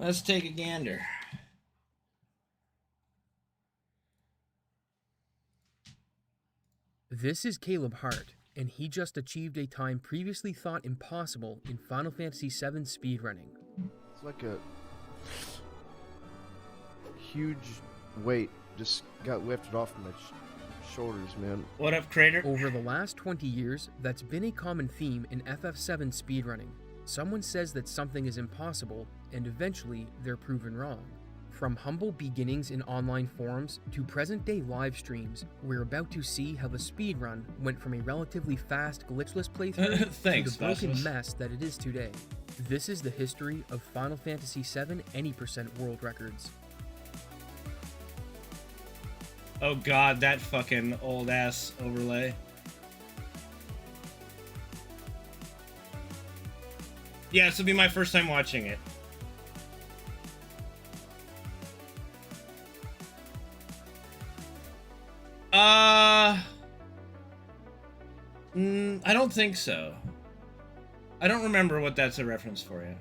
Let's take a gander. This is Caleb Hart, and he just achieved a time previously thought impossible in Final Fantasy VII speedrunning. It's like a huge weight just got lifted off my shoulders, man. What up, Crater? Over the last 20 years, that's been a common theme in FF7 speedrunning. Someone says that something is impossible, and eventually they're proven wrong. From humble beginnings in online forums to present-day live streams, we're about to see how the speedrun went from a relatively fast, glitchless playthrough to the broken mess that it is today. This is the history of Final Fantasy VII Any% world records. Oh god, that fucking old-ass overlay. Yeah, this will be my first time watching it. I don't think so. I don't remember what that's a reference for you.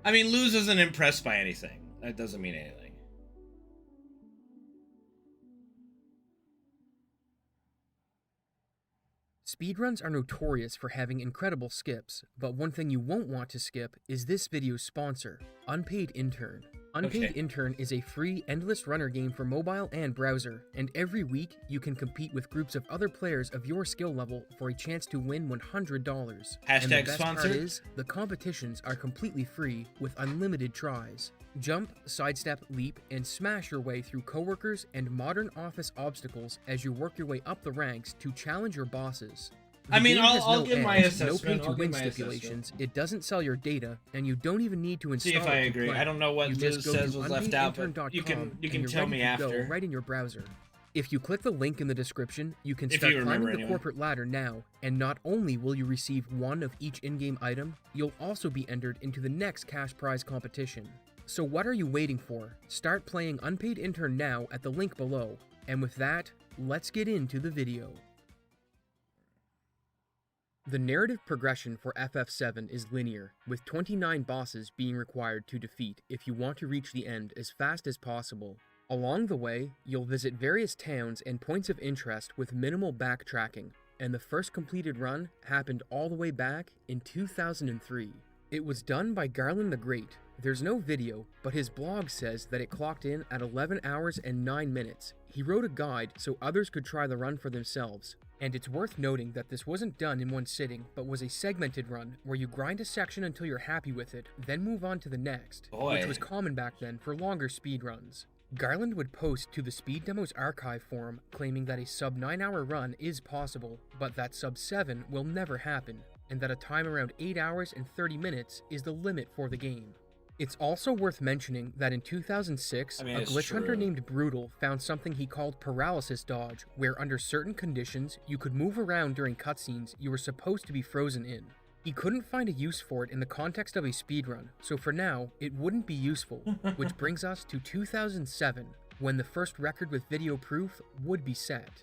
I mean, Luz isn't impressed by anything. That doesn't mean anything. Speedruns are notorious for having incredible skips, but one thing you won't want to skip is this video's sponsor, Unpaid Intern. Unpaid Intern is a free, endless runner game for mobile and browser, and every week you can compete with groups of other players of your skill level for a chance to win $100. And the best part is, the competitions are completely free with unlimited tries. Jump, sidestep, leap, and smash your way through coworkers and modern office obstacles as you work your way up the ranks to challenge your bosses. I'll give my assessment. No pay-to-win stipulations, it doesn't sell your data, and you don't even need to install it. See if I agree. I don't know what Liz says was left out, but you can tell me after. Right in your browser. If you click the link in the description, you can start climbing the corporate ladder now, and not only will you receive one of each in-game item, you'll also be entered into the next cash prize competition. So what are you waiting for? Start playing Unpaid Intern now at the link below. And with that, let's get into the video. The narrative progression for FF7 is linear, with 29 bosses being required to defeat if you want to reach the end as fast as possible. Along the way, you'll visit various towns and points of interest with minimal backtracking, and the first completed run happened all the way back in 2003. It was done by Garland the Great. There's no video, but his blog says that it clocked in at 11 hours and 9 minutes. He wrote a guide so others could try the run for themselves. And it's worth noting that this wasn't done in one sitting, but was a segmented run where you grind a section until you're happy with it, then move on to the next, which was common back then for longer speedruns. Garland would post to the Speed Demos archive forum claiming that a sub 9-hour run is possible, but that sub 7 will never happen, and that a time around 8 hours and 30 minutes is the limit for the game. It's also worth mentioning that in 2006, a glitch hunter named Brutal found something he called paralysis dodge, where under certain conditions, you could move around during cutscenes you were supposed to be frozen in. He couldn't find a use for it in the context of a speedrun, so for now, it wouldn't be useful, which brings us to 2007, when the first record with video proof would be set.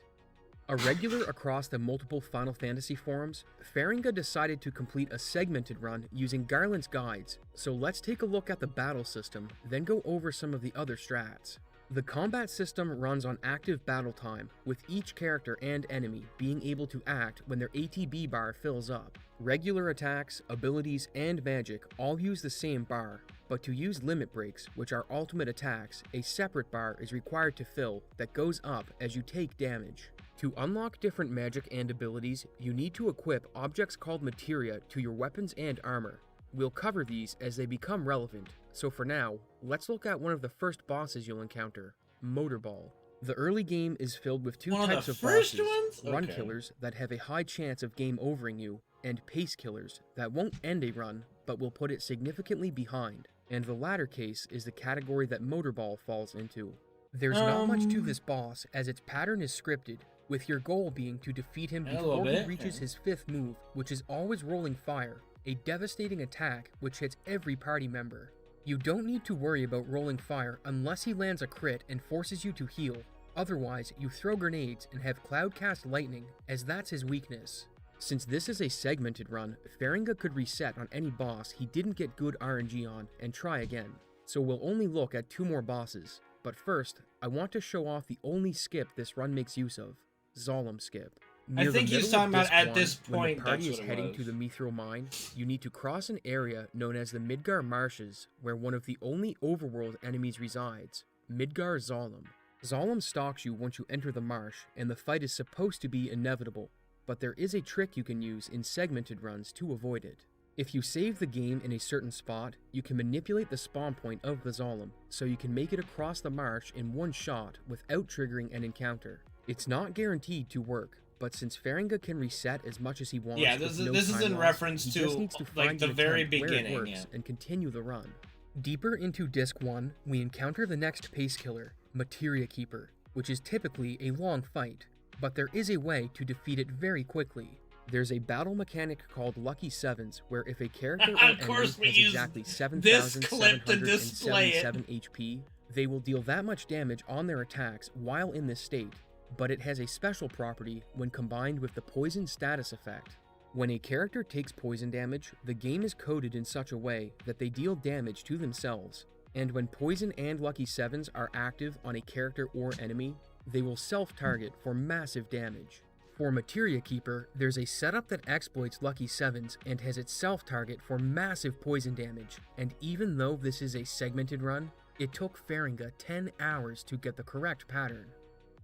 A regular across the multiple Final Fantasy forums, Faringa decided to complete a segmented run using Garland's guides, so let's take a look at the battle system, then go over some of the other strats. The combat system runs on active battle time, with each character and enemy being able to act when their ATB bar fills up. Regular attacks, abilities, and magic all use the same bar, but to use limit breaks, which are ultimate attacks, a separate bar is required to fill that goes up as you take damage. To unlock different magic and abilities, you need to equip objects called materia to your weapons and armor. We'll cover these as they become relevant, so for now, let's look at one of the first bosses you'll encounter, Motorball. The early game is filled with two types of bosses, run killers that have a high chance of game overing you, and pace killers that won't end a run, but will put it significantly behind, and the latter case is the category that Motorball falls into. There's not much to this boss, as its pattern is scripted, with your goal being to defeat him before he reaches his fifth move, which is always rolling fire, a devastating attack which hits every party member. You don't need to worry about rolling fire unless he lands a crit and forces you to heal, otherwise you throw grenades and have Cloud cast lightning, as that's his weakness. Since this is a segmented run, Faringa could reset on any boss he didn't get good RNG on and try again. So we'll only look at 2 more bosses. But first, I want to show off the only skip this run makes use of, Zalem skip. I think he's talking about at this point, when the party that's is what it heading was. to the Mithril mine, you need to cross an area known as the Midgar Marshes, where one of the only overworld enemies resides, Midgar Zalem. Zalem stalks you once you enter the marsh, and the fight is supposed to be inevitable, but there is a trick you can use in segmented runs to avoid it. If you save the game in a certain spot, you can manipulate the spawn point of the Zalem, so you can make it across the marsh in one shot without triggering an encounter. It's not guaranteed to work, but since Faringa can reset as much as he wants, Yeah, this is in reference he to just needs to like find the an very attempt where beginning, it works yeah. and continue the run. Deeper into Disc 1, we encounter the next pace killer, Materia Keeper, which is typically a long fight, but there is a way to defeat it very quickly. There's a battle mechanic called Lucky Sevens, where if a character or enemy has exactly 7,777 HP, they will deal that much damage on their attacks while in this state, but it has a special property when combined with the poison status effect. When a character takes poison damage, the game is coded in such a way that they deal damage to themselves, and when poison and Lucky Sevens are active on a character or enemy, they will self-target for massive damage. For Materia Keeper, there's a setup that exploits Lucky Sevens and has its self-target for massive poison damage, and even though this is a segmented run, it took Faringa 10 hours to get the correct pattern.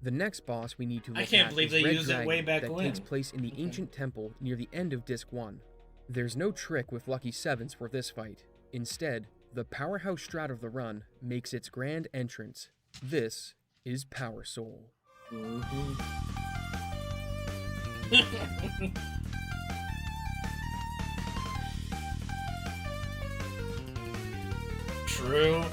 The next boss we need to look at is Red Dragon that takes place in the ancient temple near the end of Disc 1. There's no trick with Lucky Sevens for this fight. Instead, the powerhouse strat of the run makes its grand entrance. This is Power Soul. True.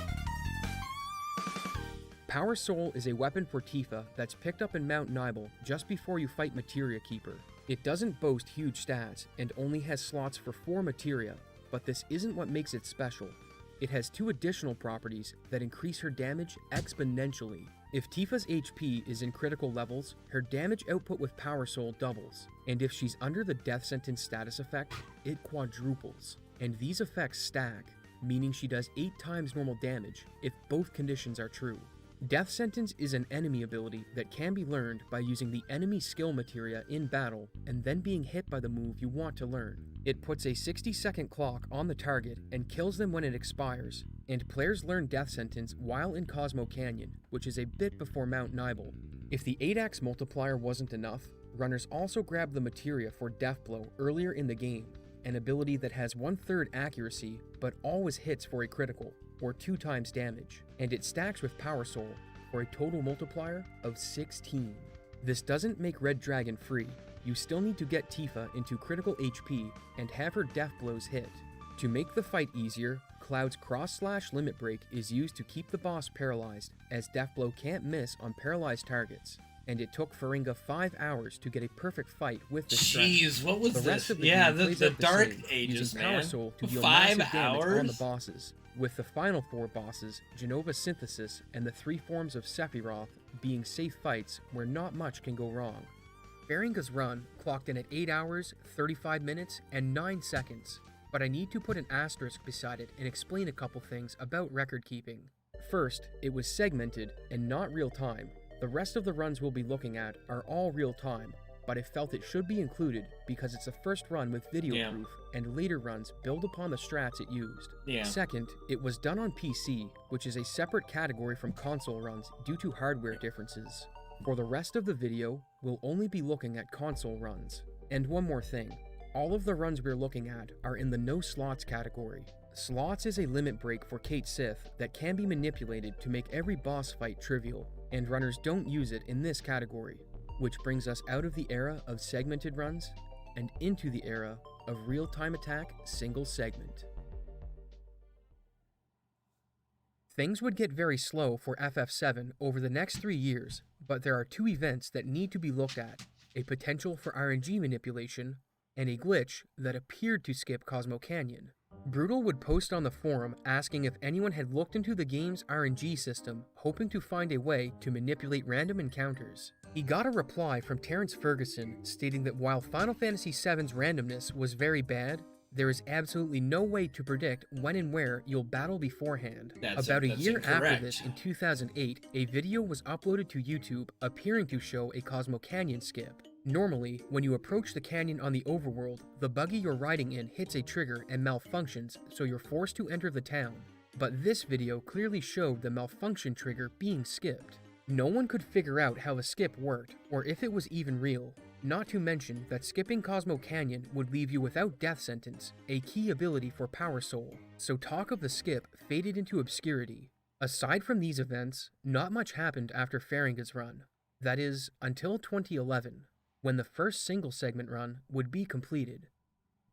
Power Soul is a weapon for Tifa that's picked up in Mount Nibel just before you fight Materia Keeper. It doesn't boast huge stats and only has slots for 4 materia, but this isn't what makes it special. It has 2 additional properties that increase her damage exponentially. If Tifa's HP is in critical levels, her damage output with Power Soul doubles, and if she's under the death sentence status effect, it quadruples. And these effects stack, meaning she does 8 times normal damage if both conditions are true. Death Sentence is an enemy ability that can be learned by using the enemy skill materia in battle and then being hit by the move you want to learn. It puts a 60-second clock on the target and kills them when it expires, and players learn Death Sentence while in Cosmo Canyon, which is a bit before Mount Nibel. If the 8x multiplier wasn't enough, runners also grab the materia for Death Blow earlier in the game, an ability that has 1/3 accuracy but always hits for a critical, or 2 times damage, and it stacks with Power Soul for a total multiplier of 16. This doesn't make Red Dragon free. You still need to get Tifa into critical HP and have her death blows hit. To make the fight easier, Cloud's cross/limit break is used to keep the boss paralyzed, as death blow can't miss on paralyzed targets, and it took Faringa 5 hours to get a perfect fight with this strat. Jeez, what was the rest this? Of the Yeah, game the plays Dark out the same, Ages, using man. Power Soul to deal 5 massive damage on the hours? bosses, with the final 4 bosses, Genova Synthesis and the 3 forms of Sephiroth, being safe fights where not much can go wrong. Faringa's run clocked in at 8 hours, 35 minutes, and 9 seconds, but I need to put an asterisk beside it and explain a couple things about record keeping. First, it was segmented and not real time. The rest of the runs we'll be looking at are all real time, but I felt it should be included because it's the first run with video proof, and later runs build upon the strats it used. Second, it was done on PC, which is a separate category from console runs due to hardware differences. For the rest of the video, we'll only be looking at console runs. And one more thing, all of the runs we're looking at are in the no slots category. Slots is a limit break for Kate Sith that can be manipulated to make every boss fight trivial, and runners don't use it in this category, which brings us out of the era of segmented runs and into the era of real-time attack single segment. Things would get very slow for FF7 over the next 3 years, but there are 2 events that need to be looked at, a potential for RNG manipulation, and a glitch that appeared to skip Cosmo Canyon. Brutal would post on the forum asking if anyone had looked into the game's RNG system, hoping to find a way to manipulate random encounters. He got a reply from Terrence Ferguson stating that while Final Fantasy VII's randomness was very bad, there is absolutely no way to predict when and where you'll battle beforehand. About a year incorrect. after this, in 2008, a video was uploaded to YouTube appearing to show a Cosmo Canyon skip. Normally, when you approach the canyon on the overworld, the buggy you're riding in hits a trigger and malfunctions, so you're forced to enter the town. But this video clearly showed the malfunction trigger being skipped. No one could figure out how the skip worked, or if it was even real. Not to mention that skipping Cosmo Canyon would leave you without death sentence, a key ability for Power Soul, so talk of the skip faded into obscurity. Aside from these events, not much happened after Farragut's run. That is, until 2011. When the first single segment run would be completed.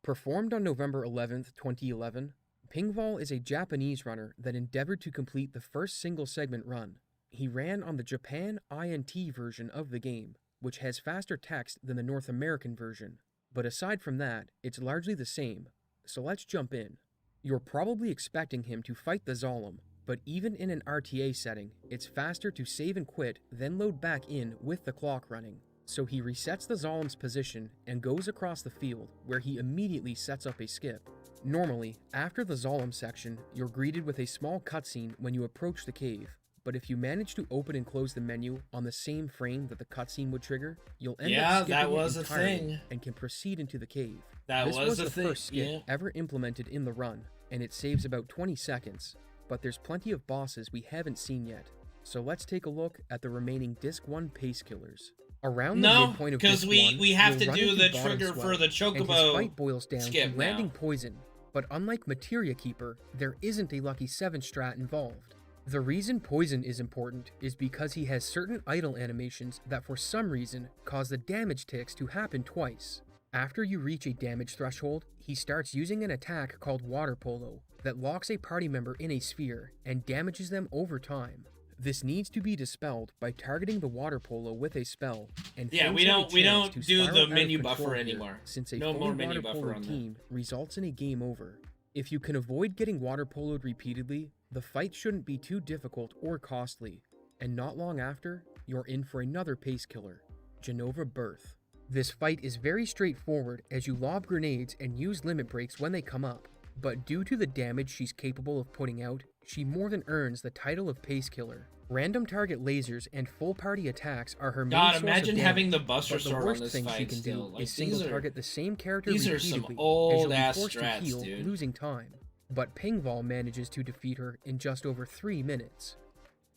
Performed on November 11th, 2011, Pingval is a Japanese runner that endeavored to complete the first single segment run. He ran on the Japan INT version of the game, which has faster text than the North American version. But aside from that, it's largely the same, so let's jump in. You're probably expecting him to fight the Zolom, but even in an RTA setting, it's faster to save and quit than load back in with the clock running. So he resets the Zolom's position and goes across the field, where he immediately sets up a skip. Normally, after the Zolom section, you're greeted with a small cutscene when you approach the cave, but if you manage to open and close the menu on the same frame that the cutscene would trigger, you'll end up skipping it entirely and can proceed into the cave. This was the first skip ever implemented in the run, and it saves about 20 seconds, but there's plenty of bosses we haven't seen yet, so let's take a look at the remaining Disc 1 pace killers. Around the midpoint of Disc 1, we have to do the Bottom trigger Swell, for the and Chocobo his fight boils down to landing now. poison, but unlike Materia Keeper, there isn't a Lucky 7 strat involved. The reason poison is important is because he has certain idle animations that for some reason cause the damage ticks to happen twice. After you reach a damage threshold, he starts using an attack called Water Polo that locks a party member in a sphere and damages them over time. This needs to be dispelled by targeting the Water Polo with a spell, and we don't do the menu buffer anymore. Since a fully Water Polo team results in a game over. If you can avoid getting Water Poloed repeatedly, the fight shouldn't be too difficult or costly, and not long after, you're in for another pace killer, Jenova Birth. This fight is very straightforward as you lob grenades and use limit breaks when they come up, but due to the damage she's capable of putting out, she more than earns the title of pace killer. Random target lasers and full party attacks are her main source of damage. Imagine having the Buster but the Sword worst on this thing she fight can still. do is single target the same character these repeatedly, are some old as ass you'll be forced strats, to heal, dude. losing time. But Pingval manages to defeat her in just over 3 minutes.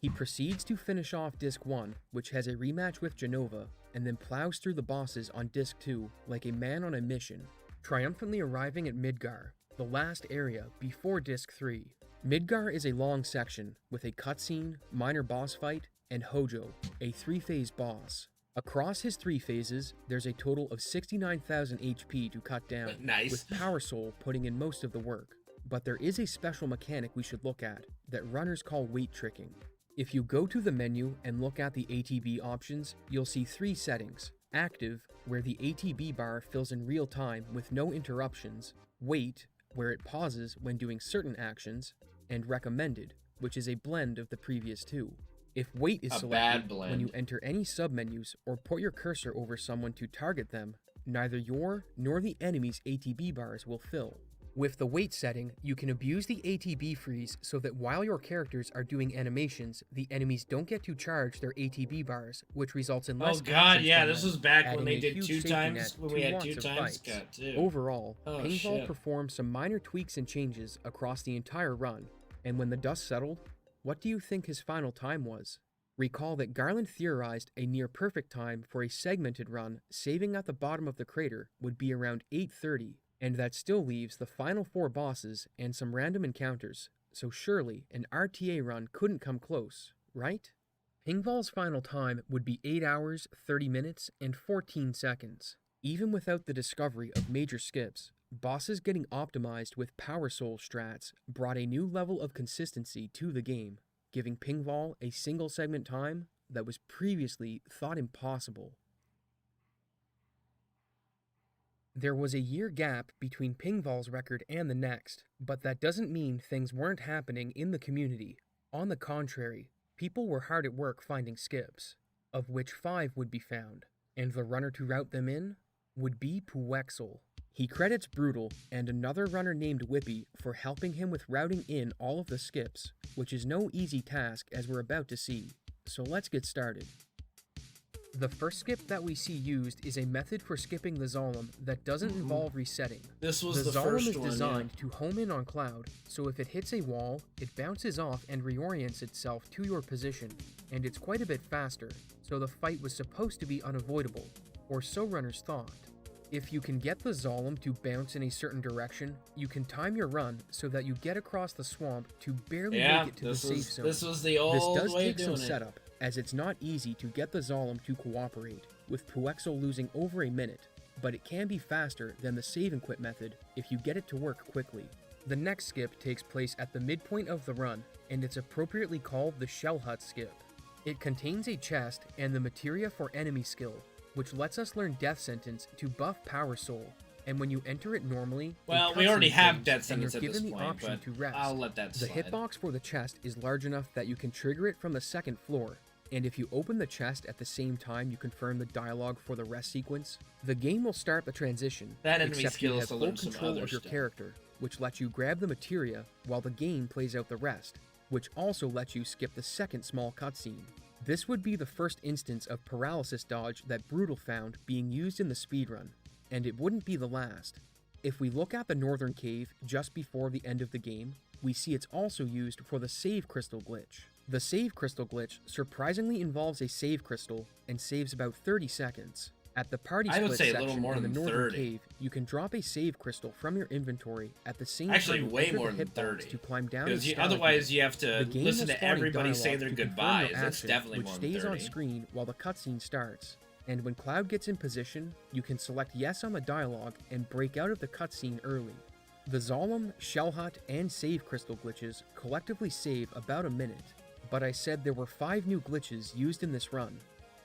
He proceeds to finish off Disc 1, which has a rematch with Jenova, and then plows through the bosses on Disc 2 like a man on a mission, triumphantly arriving at Midgar, the last area before Disc 3. Midgar is a long section with a cutscene, minor boss fight, and Hojo, a 3-phase boss. Across his 3 phases, there's a total of 69,000 HP to cut down, with Power Soul putting in most of the work. But there is a special mechanic we should look at that runners call weight tricking. If you go to the menu and look at the ATB options, you'll see 3 settings. Active, where the ATB bar fills in real time with no interruptions. Wait, where it pauses when doing certain actions. And recommended, which is a blend of the previous 2. If wait is selected when you enter any submenus or put your cursor over someone to target them, neither your nor the enemy's ATB bars will fill. With the wait setting, you can abuse the ATB freeze so that while your characters are doing animations, the enemies don't get to charge their ATB bars, which results in less this was back when they did 2 times, when we had 2 times cut, too. Overall, Pingval performed some minor tweaks and changes across the entire run, and when the dust settled, what do you think his final time was? Recall that Garland theorized a near-perfect time for a segmented run saving at the bottom of the crater would be around 8:30, and that still leaves the final 4 bosses and some random encounters, so surely an RTA run couldn't come close, right? Pingval's final time would be 8 hours, 30 minutes, and 14 seconds. Even without the discovery of major skips, bosses getting optimized with Power Soul strats brought a new level of consistency to the game, giving Pingval a single segment time that was previously thought impossible. There was a year gap between Pingval's record and the next, but that doesn't mean things weren't happening in the community. On the contrary, people were hard at work finding skips, of which 5 would be found, and the runner to route them in would be Puexel. He credits Brutal and another runner named Whippy for helping him with routing in all of the skips, which is no easy task as we're about to see. So let's get started. The first skip that we see used is a method for skipping the Zolom that doesn't involve resetting. This was the Zolom first is one, designed to home in on Cloud, so if it hits a wall, it bounces off and reorients itself to your position, and it's quite a bit faster, so the fight was supposed to be unavoidable, or so runners thought. If you can get the Zolom to bounce in a certain direction, you can time your run so that you get across the swamp to barely make it to the safe zone. This was the old This does way take of some doing it. setup, as it's not easy to get the Zolom to cooperate, with Puexel losing over a minute, but it can be faster than the save and quit method if you get it to work quickly. The next skip takes place at the midpoint of the run, and it's appropriately called the Shell Hut skip. It contains a chest and the materia for enemy skill, which lets us learn Death Sentence to buff Power Soul, and when you enter it normally, well, we already have Death Sentence at this point, but to rest. I'll let that slide. The hitbox for the chest is large enough that you can trigger it from the second floor, and if you open the chest at the same time you confirm the dialogue for the rest sequence, the game will start the transition, that enemy except skill you is have to full learn some control other of your stuff. character, which lets you grab the materia while the game plays out the rest, which also lets you skip the second small cutscene. This would be the first instance of paralysis dodge that Brutal found being used in the speedrun, and it wouldn't be the last. If we look at the northern cave just before the end of the game, we see it's also used for the save crystal glitch. The save crystal glitch surprisingly involves a save crystal and saves about 30 seconds. At the party I would split say a little section more in the than northern 30. cave, you can drop a save crystal from your inventory at the same Actually, time you way enter more the than hitbox 30. to climb down Because a otherwise stalagmite. you have to The game listen will to spawn a everybody say dialogue their to confirm goodbyes. your That's action, definitely which more than stays 30. on screen while the cutscene starts. And when Cloud gets in position, you can select yes on the dialogue and break out of the cutscene early. The Zolom, Shell Hut, and Save Crystal glitches collectively save about a minute, but I said there were 5 new glitches used in this run.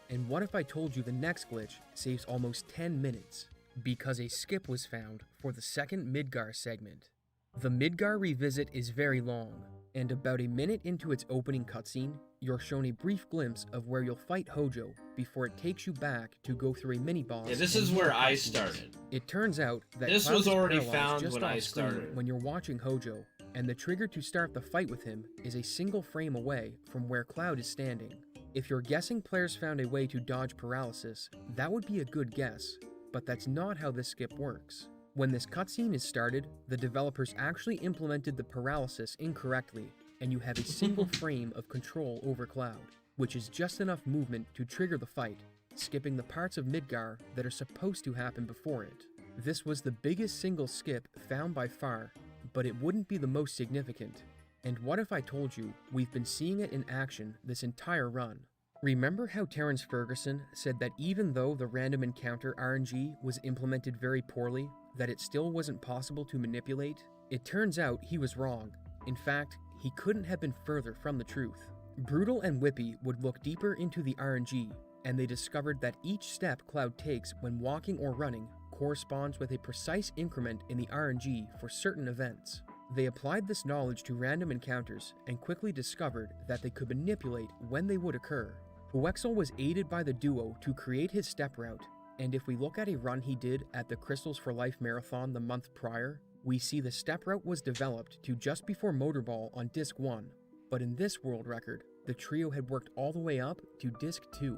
And what if I told you the next glitch saves almost 10 minutes? Because a skip was found for the second Midgar segment. The Midgar revisit is very long, and about a minute into its opening cutscene, you're shown a brief glimpse of where you'll fight Hojo before it takes you back to go through a mini-boss. Yeah, this and is more where I cutscenes. started. It turns out that This Cloud was is already paralyzed found just when off I screen started. when you're watching Hojo, and the trigger to start the fight with him is a single frame away from where Cloud is standing. If you're guessing players found a way to dodge paralysis, that would be a good guess, but that's not how this skip works. When this cutscene is started, the developers actually implemented the paralysis incorrectly, and you have a single frame of control over Cloud, which is just enough movement to trigger the fight, skipping the parts of Midgar that are supposed to happen before it. This was the biggest single skip found by far, but it wouldn't be the most significant. And what if I told you we've been seeing it in action this entire run? Remember how Terrence Ferguson said that even though the random encounter RNG was implemented very poorly, that it still wasn't possible to manipulate? It turns out he was wrong. In fact, he couldn't have been further from the truth. Brutal and Whippy would look deeper into the RNG, and they discovered that each step Cloud takes when walking or running corresponds with a precise increment in the RNG for certain events. They applied this knowledge to random encounters and quickly discovered that they could manipulate when they would occur. Puexel was aided by the duo to create his step route, and if we look at a run he did at the Crystals for Life Marathon the month prior, we see the step route was developed to just before Motorball on Disc 1, but in this world record, the trio had worked all the way up to Disc 2.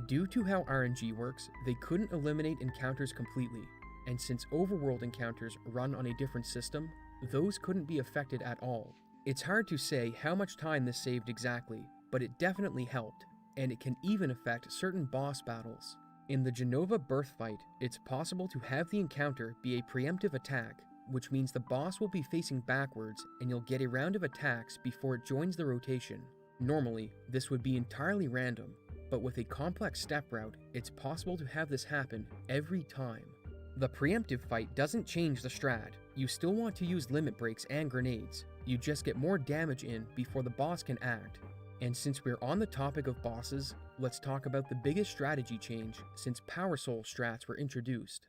Due to how RNG works, they couldn't eliminate encounters completely, and since overworld encounters run on a different system, those couldn't be affected at all. It's hard to say how much time this saved exactly, but it definitely helped, and it can even affect certain boss battles. In the Genova Birth fight, it's possible to have the encounter be a preemptive attack, which means the boss will be facing backwards and you'll get a round of attacks before it joins the rotation. Normally, this would be entirely random, but with a complex step route, it's possible to have this happen every time. The preemptive fight doesn't change the strat. You still want to use limit breaks and grenades. You just get more damage in before the boss can act. And since we're on the topic of bosses, let's talk about the biggest strategy change since Power Soul strats were introduced.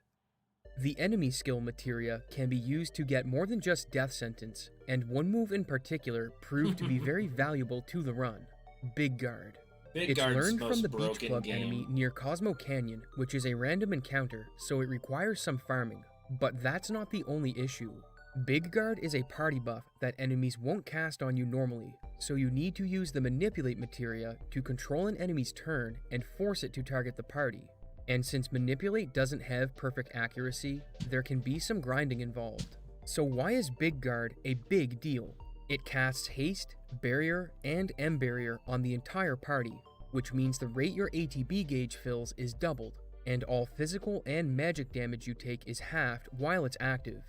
The enemy skill materia can be used to get more than just death sentence, and one move in particular proved to be very valuable to the run, Big Guard. It's learned from the Beach Club enemy near Cosmo Canyon, which is a random encounter, so it requires some farming. But that's not the only issue. Big Guard is a party buff that enemies won't cast on you normally, so you need to use the Manipulate materia to control an enemy's turn and force it to target the party. And since Manipulate doesn't have perfect accuracy, there can be some grinding involved. So why is Big Guard a big deal? It casts Haste, Barrier, and M-Barrier on the entire party, which means the rate your ATB gauge fills is doubled, and all physical and magic damage you take is halved while it's active.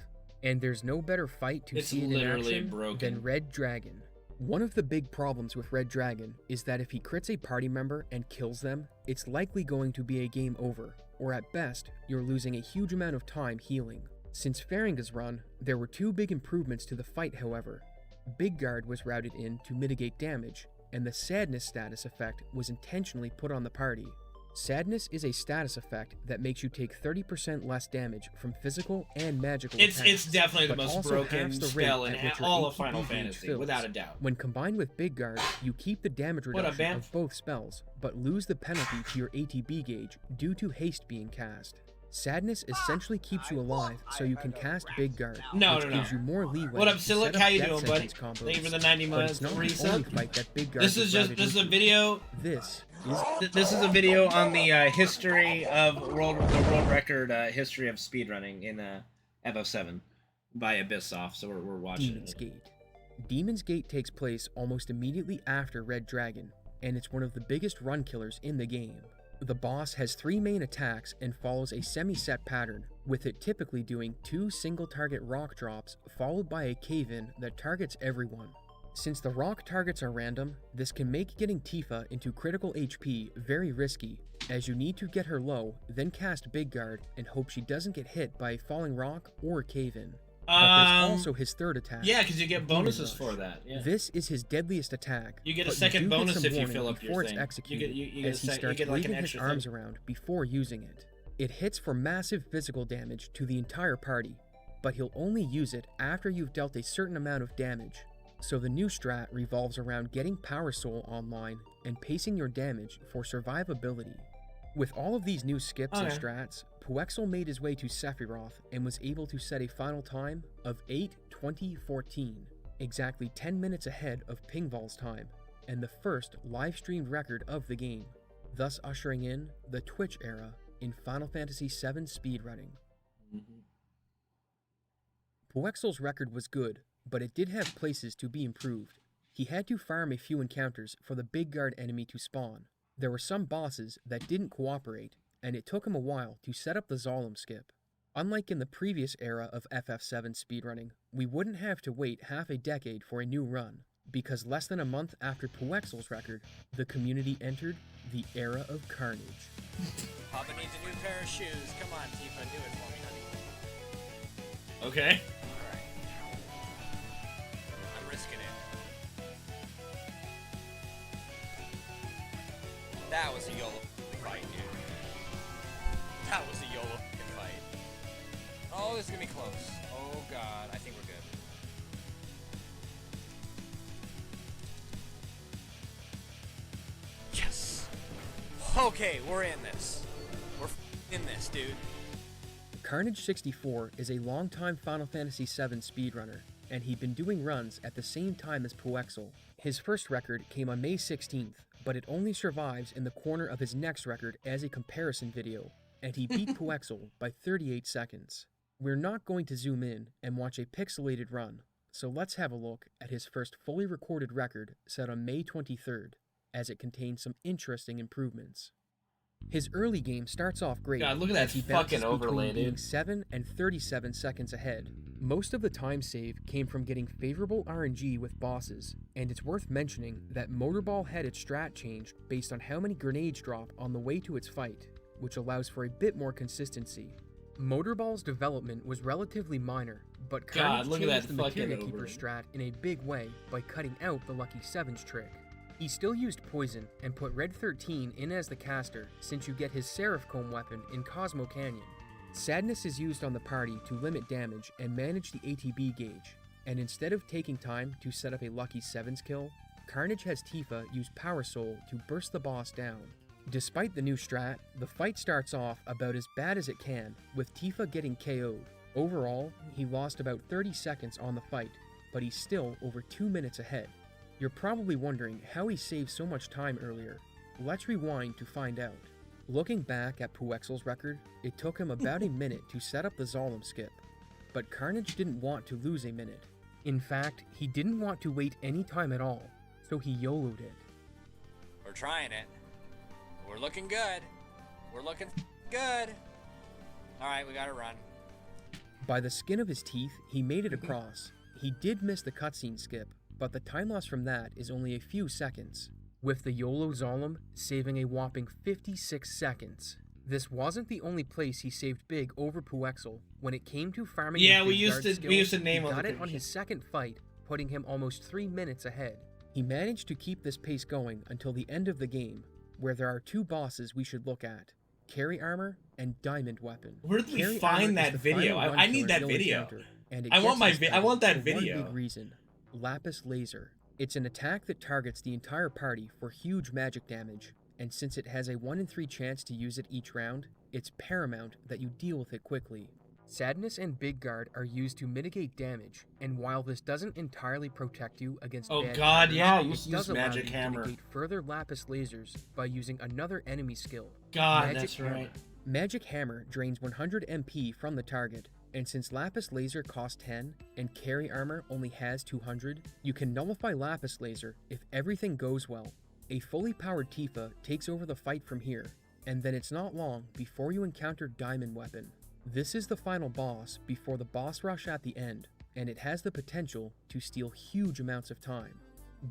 And there's no better fight to see it in action than Red Dragon. One of the big problems with Red Dragon is that if he crits a party member and kills them, it's likely going to be a game over, or at best, you're losing a huge amount of time healing. Since Faringa's run, there were two big improvements to the fight, however. Big Guard was routed in to mitigate damage, and the Sadness status effect was intentionally put on the party. Sadness is a status effect that makes you take 30% less damage from physical and magical attacks. It's definitely the most broken spell in all of Final Fantasy, without a doubt. When combined with Big Guard, you keep the damage reduction of both spells, but lose the penalty to your ATB gauge due to haste being cast. Sadness essentially keeps you alive, so you can cast Big Guard, which gives you more leeway. What up, Silic? How you doing, buddy? Thank you for the 90 months resub. This is a video. This is a video on the history of the world record history of speedrunning in FF7 by Abyssoft. So we're watching Demon's Gate. Demon's Gate takes place almost immediately after Red Dragon, and it's one of the biggest run killers in the game. The boss has 3 main attacks and follows a semi-set pattern, with it typically doing 2 single-target rock drops followed by a cave-in that targets everyone. Since the rock targets are random, this can make getting Tifa into critical HP very risky, as you need to get her low, then cast Big Guard and hope she doesn't get hit by a falling rock or cave-in. But there's also his third attack. Yeah, because you get bonuses for that. Yeah. This is his deadliest attack. You get a second bonus if you fill up your thing. It's executed, as he starts waving his arms around before using it. It hits for massive physical damage to the entire party, but he'll only use it after you've dealt a certain amount of damage. So the new strat revolves around getting Power Soul online and pacing your damage for survivability. With all of these new skips and strats, Puexel made his way to Sephiroth and was able to set a final time of 8:20:14, exactly 10 minutes ahead of Pingval's time, and the first live-streamed record of the game, thus ushering in the Twitch era in Final Fantasy VII speedrunning. Puexel's record was good, but it did have places to be improved. He had to farm a few encounters for the Big Guard enemy to spawn. There were some bosses that didn't cooperate, and it took him a while to set up the Zalem skip. Unlike in the previous era of FF7 speedrunning, we wouldn't have to wait half a decade for a new run, because less than a month after Puexel's record, the community entered the era of carnage. Papa needs a new pair of shoes. Come on, Tifa, do it for me, honey. Okay. Alright. I'm risking it. That was a YOLO fight, dude. That was a YOLO fight. Oh, this is gonna be close. Oh god, I think we're good. Yes! Okay, we're in this. We're in this, dude. Carnage64 is a longtime Final Fantasy VII speedrunner, and he'd been doing runs at the same time as Puexel. His first record came on May 16th, but it only survives in the corner of his next record as a comparison video, and he beat Puexel by 38 seconds. We're not going to zoom in and watch a pixelated run, so let's have a look at his first fully recorded record set on May 23rd, as it contains some interesting improvements. His early game starts off great. God, look at that fucking overlay, dude. 7 and 37 seconds ahead. Most of the time save came from getting favorable RNG with bosses, and it's worth mentioning that Motorball had its strat changed based on how many grenades drop on the way to its fight, which allows for a bit more consistency. Motorball's development was relatively minor, but Carnage changed the Materia Keeper strat in a big way by cutting out the Lucky Sevens trick. He still used Poison and put Red 13 in as the caster, since you get his Seraph Comb weapon in Cosmo Canyon. Sadness is used on the party to limit damage and manage the ATB gauge, and instead of taking time to set up a lucky 7s kill, Carnage has Tifa use Power Soul to burst the boss down. Despite the new strat, the fight starts off about as bad as it can, with Tifa getting KO'd. Overall, he lost about 30 seconds on the fight, but he's still over 2 minutes ahead. You're probably wondering how he saved so much time earlier. Let's rewind to find out. Looking back at Puexel's record, it took him about a minute to set up the Zolom skip, but Carnage didn't want to lose a minute. In fact, he didn't want to wait any time at all, so he YOLO'd it. We're trying it. We're looking good. We're looking good. Alright, we gotta run. By the skin of his teeth, he made it across. He did miss the cutscene skip, but the time loss from that is only a few seconds, with the YOLO Zolom saving a whopping 56 seconds. This wasn't the only place he saved big over Puexel. When it came to farming, yeah, we used to name he got it on his second fight, putting him almost 3 minutes ahead. He managed to keep this pace going until the end of the game, where there are 2 bosses we should look at: Carry Armor and Diamond Weapon. Where did we find that video? I need that video. I want that video. One big reason: Lapis Laser. It's an attack that targets the entire party for huge magic damage, and since it has a 1 in 3 chance to use it each round, it's paramount that you deal with it quickly. Sadness and Big Guard are used to mitigate damage, and while this doesn't entirely protect you against bad counters, it does allow you to negate further Lapis Lasers by using another enemy skill. That's right. Magic Hammer drains 100 MP from the target, and since Lapis Laser costs 10 and Carry Armor only has 200, you can nullify Lapis Laser if everything goes well. A fully powered Tifa takes over the fight from here, and then it's not long before you encounter Diamond Weapon. This is the final boss before the boss rush at the end, and it has the potential to steal huge amounts of time.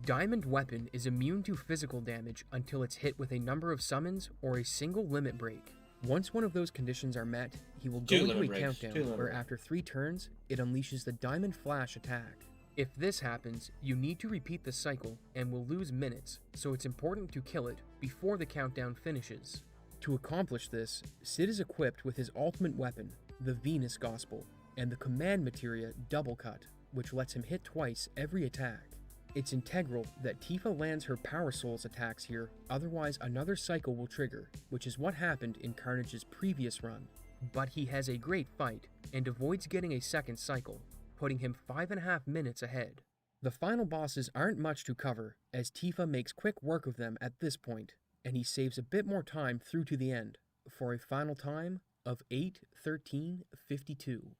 Diamond Weapon is immune to physical damage until it's hit with a number of summons or a single limit break. Once one of those conditions are met, he will go into a countdown where after 3 turns, it unleashes the Diamond Flash attack. If this happens, you need to repeat the cycle and will lose minutes, so it's important to kill it before the countdown finishes. To accomplish this, Sid is equipped with his ultimate weapon, the Venus Gospel, and the command materia Double Cut, which lets him hit twice every attack. It's integral that Tifa lands her Power Souls attacks here, otherwise another cycle will trigger, which is what happened in Carnage's previous run. But he has a great fight, and avoids getting a second cycle, putting him 5.5 minutes ahead. The final bosses aren't much to cover, as Tifa makes quick work of them at this point, and he saves a bit more time through to the end, for a final time of 8:13:52.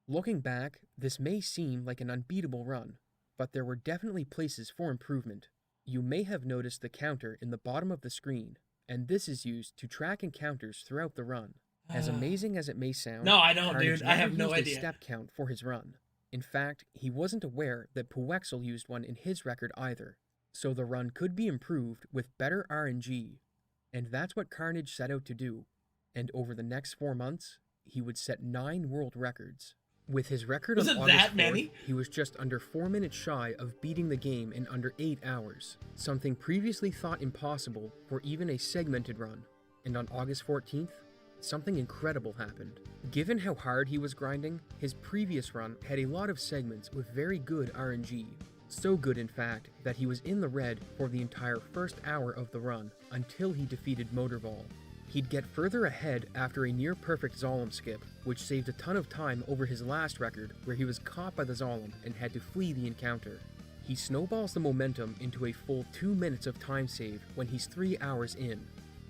Looking back, this may seem like an unbeatable run, but there were definitely places for improvement. You may have noticed the counter in the bottom of the screen, and this is used to track encounters throughout the run. As amazing as it may sound, no, I don't, Carnage dude. I have no never used idea. a step count for his run. In fact, he wasn't aware that Puexel used one in his record either, so the run could be improved with better RNG. And that's what Carnage set out to do. And over the next 4 months, he would set 9 world records. With his record on August 4th, he was just under 4 minutes shy of beating the game in under 8 hours, something previously thought impossible for even a segmented run. And on August 14th, something incredible happened. Given how hard he was grinding, his previous run had a lot of segments with very good RNG. So good, in fact, that he was in the red for the entire first hour of the run, until he defeated Motorball. He'd get further ahead after a near-perfect Zolom skip, which saved a ton of time over his last record, where he was caught by the Zolom and had to flee the encounter. He snowballs the momentum into a full 2 minutes of time save when he's 3 hours in.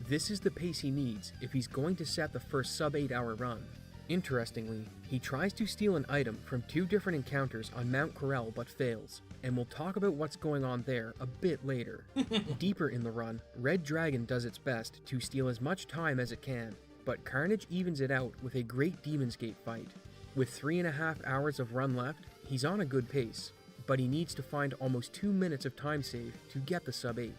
This is the pace he needs if he's going to set the first sub-8 hour run. Interestingly, he tries to steal an item from 2 different encounters on Mount Corel but fails, and we'll talk about what's going on there a bit later. Deeper in the run, Red Dragon does its best to steal as much time as it can, but Carnage evens it out with a great Demon's Gate fight. With 3.5 hours of run left, he's on a good pace, but he needs to find almost 2 minutes of time save to get the sub-8.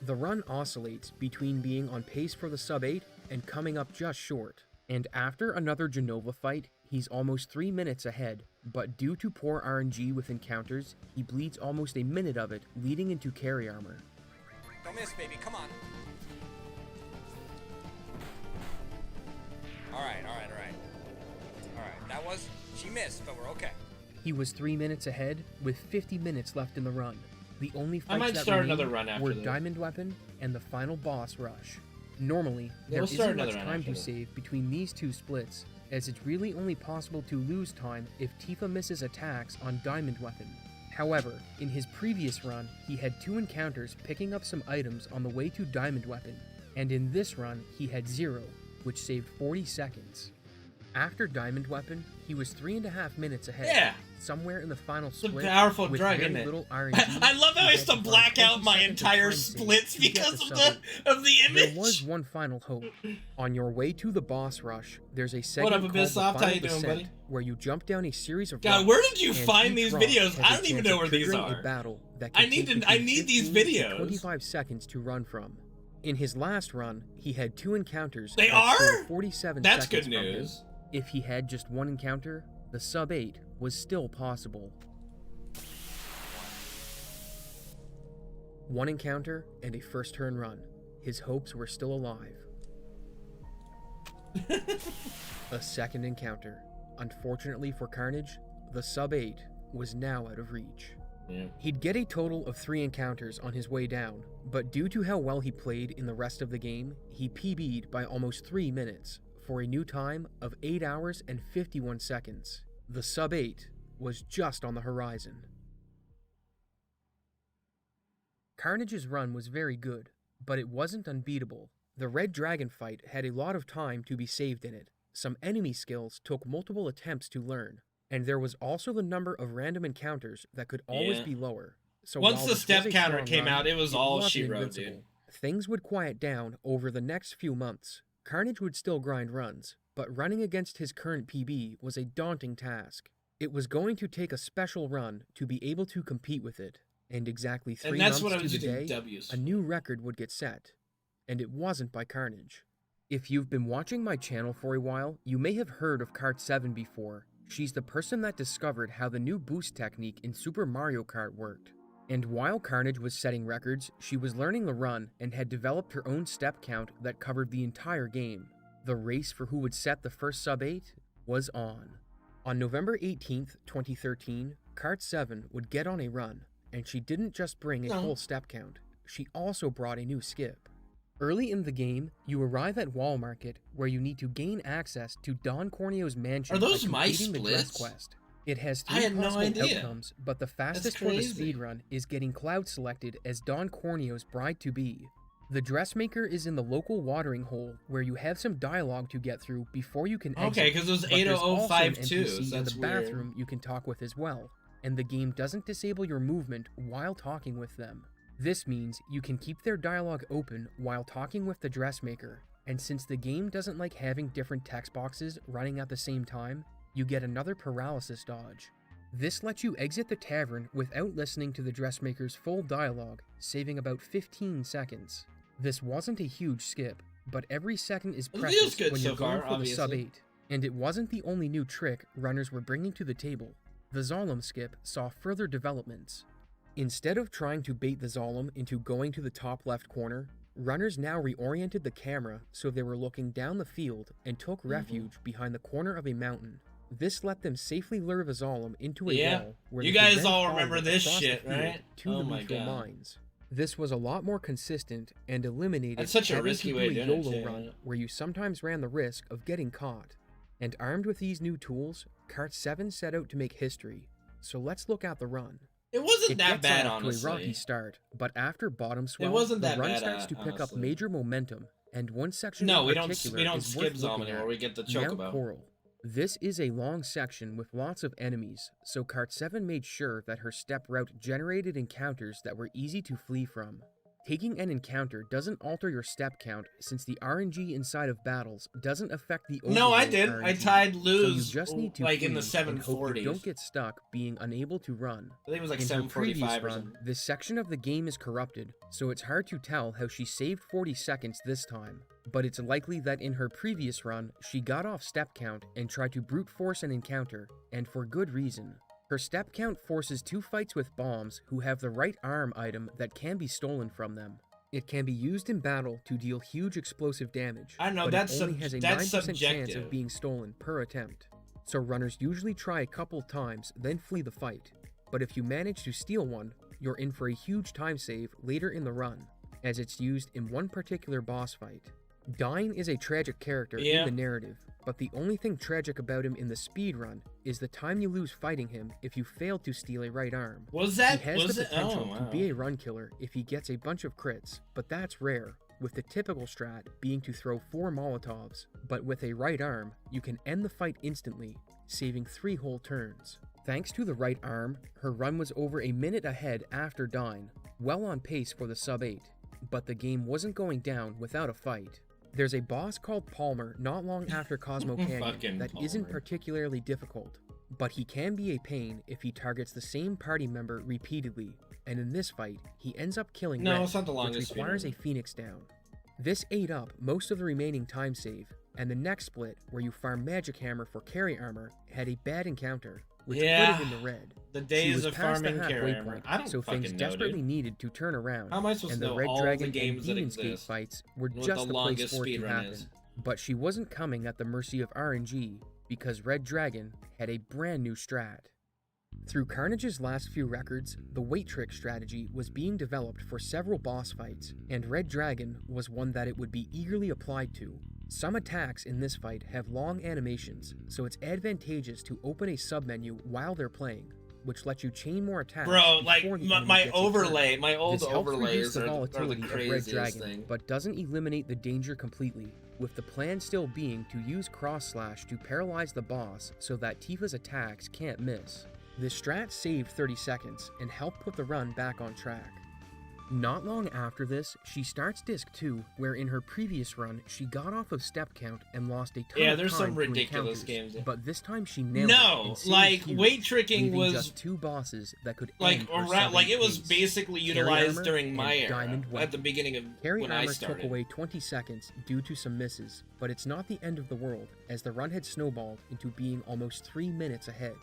The run oscillates between being on pace for the sub-8 and coming up just short. And after another Genova fight, he's almost 3 minutes ahead, but due to poor RNG with encounters, he bleeds almost a minute of it, leading into Carry Armor. Don't miss, baby, come on. Alright. Alright, that was... She missed, but we're okay. He was 3 minutes ahead, with 50 minutes left in the run. The only I might fights that start another remained run after were this. Diamond Weapon and the final boss rush. Normally, Yeah, there we'll start isn't much another run time after to this. save between these two splits, as it's really only possible to lose time if Tifa misses attacks on Diamond Weapon. However, in his previous run, he had 2 encounters picking up some items on the way to Diamond Weapon, and in this run, he had 0, which saved 40 seconds. After Diamond Weapon, he was 3.5 minutes ahead. Yeah. Somewhere in the final It's a split, powerful with drug, very isn't it? little RNG, I love how I he used to had black about out my 20 seconds of entire time saved splits to get because the of sub the image. There was one final hope. On your way to the boss rush, there's a What segment up, called Abyssoft? the How Final you doing, Descent, buddy? where you jump down a series of God, rocks, where did you and find each these rock videos? has I a don't even chance know of where these triggering are. a battle that I can need take to- I between need these 15 to videos. 25 seconds to run from. In his last run, he had 2 encounters They that are? scored 47 That's seconds good from him. news. If he had just 1 encounter, the sub 8 was still possible. 1 encounter and a first turn run. His hopes were still alive. A second encounter. Unfortunately for Carnage, the sub 8 was now out of reach. Yeah. He'd get a total of 3 encounters on his way down, but due to how well he played in the rest of the game, he PB'd by almost 3 minutes, for a new time of 8 hours and 51 seconds. The sub 8 was just on the horizon. Carnage's run was very good, but it wasn't unbeatable. The Red Dragon fight had a lot of time to be saved in it. Some enemy skills took multiple attempts to learn, and there was also the number of random encounters that could always Yeah. be lower. So Once while the this step was a counter strong came run, out, it was all wasn't she wrote, invincible. dude. Things would quiet down over the next few months. Carnage would still grind runs, but running against his current PB was a daunting task. It was going to take a special run to be able to compete with it, and exactly 3 And that's months what I to was the using day, W's. a new record would get set, and it wasn't by Carnage. If you've been watching my channel for a while, you may have heard of Kart 7 before. She's the person that discovered how the new boost technique in Super Mario Kart worked. And while Carnage was setting records, she was learning the run and had developed her own step count that covered the entire game. The race for who would set the first sub 8 was on. On November 18th, 2013, Kart 7 would get on a run, and she didn't just bring a full step count, she also brought a new skip. Early in the game, you arrive at Wall Market, where you need to gain access to Don Corneo's mansion Are those by my completing the dress splits? quest. It has I 3 had no possible idea. outcomes, but the fastest for the crazy. speedrun is getting Cloud selected as Don Corneo's bride-to-be. The dressmaker is in the local watering hole, where you have some dialogue to get through before you can exit. Okay, because it was But there's also an 80052, NPC so in that's the weird. bathroom you can talk with as well, and the game doesn't disable your movement while talking with them. This means you can keep their dialogue open while talking with the dressmaker, and since the game doesn't like having different text boxes running at the same time, you get another paralysis dodge. This lets you exit the tavern without listening to the dressmaker's full dialogue, saving about 15 seconds. This wasn't a huge skip, but every second is It feels precious good when so you're going far, for the sub obviously. 8. And it wasn't the only new trick runners were bringing to the table. The Zolom skip saw further developments. Instead of trying to bait the Zolom into going to the top left corner, runners now reoriented the camera so they were looking down the field and took refuge behind the corner of a mountain. This let them safely lure the Zolom into a Yeah. wall where You they could guys then all follow remember it this across the shit, field right? to Oh the my lethal God. mines. This was a lot more consistent and eliminated That's such a having risky to way do of a doing it, YOLO too, run yeah. where you sometimes ran the risk of getting caught. And armed with these new tools, Kart 7 set out to make history. So let's look at the run. It wasn't It that gets bad, off to a rocky honestly. start, but after bottom swell, wasn't the that run bad, starts to pick up honestly. major momentum, and one section No, in we don't particular is skip worth Zom looking anymore. at, We get the Mount Chocobo. Coral. This is a long section with lots of enemies, so Kart 7 made sure that her step route generated encounters that were easy to flee from. Taking an encounter doesn't alter your step count since the RNG inside of battles doesn't affect the overall No, I did. RNG. I tied So you lose just need to like in the flee and hope you 740s. don't get stuck being unable to run. I think it was like In her previous 745 or run, something. this section of the game is corrupted, so it's hard to tell how she saved 40 seconds this time. But it's likely that in her previous run, she got off step count and tried to brute force an encounter, and for good reason. Her step count forces 2 fights with bombs who have the right arm item that can be stolen from them. It can be used in battle to deal huge explosive damage, I know, but that's it only has a 9% that's chance subjective. of being stolen per attempt. So runners usually try a couple times, then flee the fight. But if you manage to steal one, you're in for a huge time save later in the run, as it's used in one particular boss fight. Dyne is a tragic character in the narrative, but the only thing tragic about him in the speedrun is the time you lose fighting him if you fail to steal a right arm. He has the potential to be a run killer if he gets a bunch of crits, but that's rare, with the typical strat being to throw 4 Molotovs, but with a right arm, you can end the fight instantly, saving 3 whole turns. Thanks to the right arm, her run was over a minute ahead after Dyne, well on pace for the sub-8, but the game wasn't going down without a fight. There's a boss called Palmer not long after Cosmo Canyon that isn't particularly difficult, but he can be a pain if he targets the same party member repeatedly, and in this fight, he ends up killing Red, which requires a Phoenix down. This ate up most of the remaining time save, and the next split, where you farm Magic Hammer for carry armor, had a bad encounter, which put it in the red. The days of farming carry armor. I don't so things desperately needed to turn around, How am I supposed and to the know Red all Dragon the games and that Demon Gate exist? fights were What just the the place longest for it to speedrun happen. is. But she wasn't coming at the mercy of RNG, because Red Dragon had a brand new strat. Through Carnage's last few records, the weight trick strategy was being developed for several boss fights, and Red Dragon was one that it would be eagerly applied to. Some attacks in this fight have long animations, so it's advantageous to open a submenu while they're playing, which lets you chain more attacks. Bro, like my old this overlays the are the volatility of Red craziest Dragon, thing. but doesn't eliminate the danger completely, with the plan still being to use cross slash to paralyze the boss so that Tifa's attacks can't miss. This strat saved 30 seconds and helped put the run back on track. Not long after this, she starts Disc 2, where in her previous run, she got off of step count and lost a ton of time there's some to ridiculous encounters, games. but this time she nailed it. No, like weight tricking leaving was just 2 bosses that could like end her around, like it was pace. basically Carry utilized armor during my and era diamond at weapon. the beginning of Carry when I armor started. took away 20 seconds due to some misses, but it's not the end of the world, as the run had snowballed into being almost 3 minutes ahead.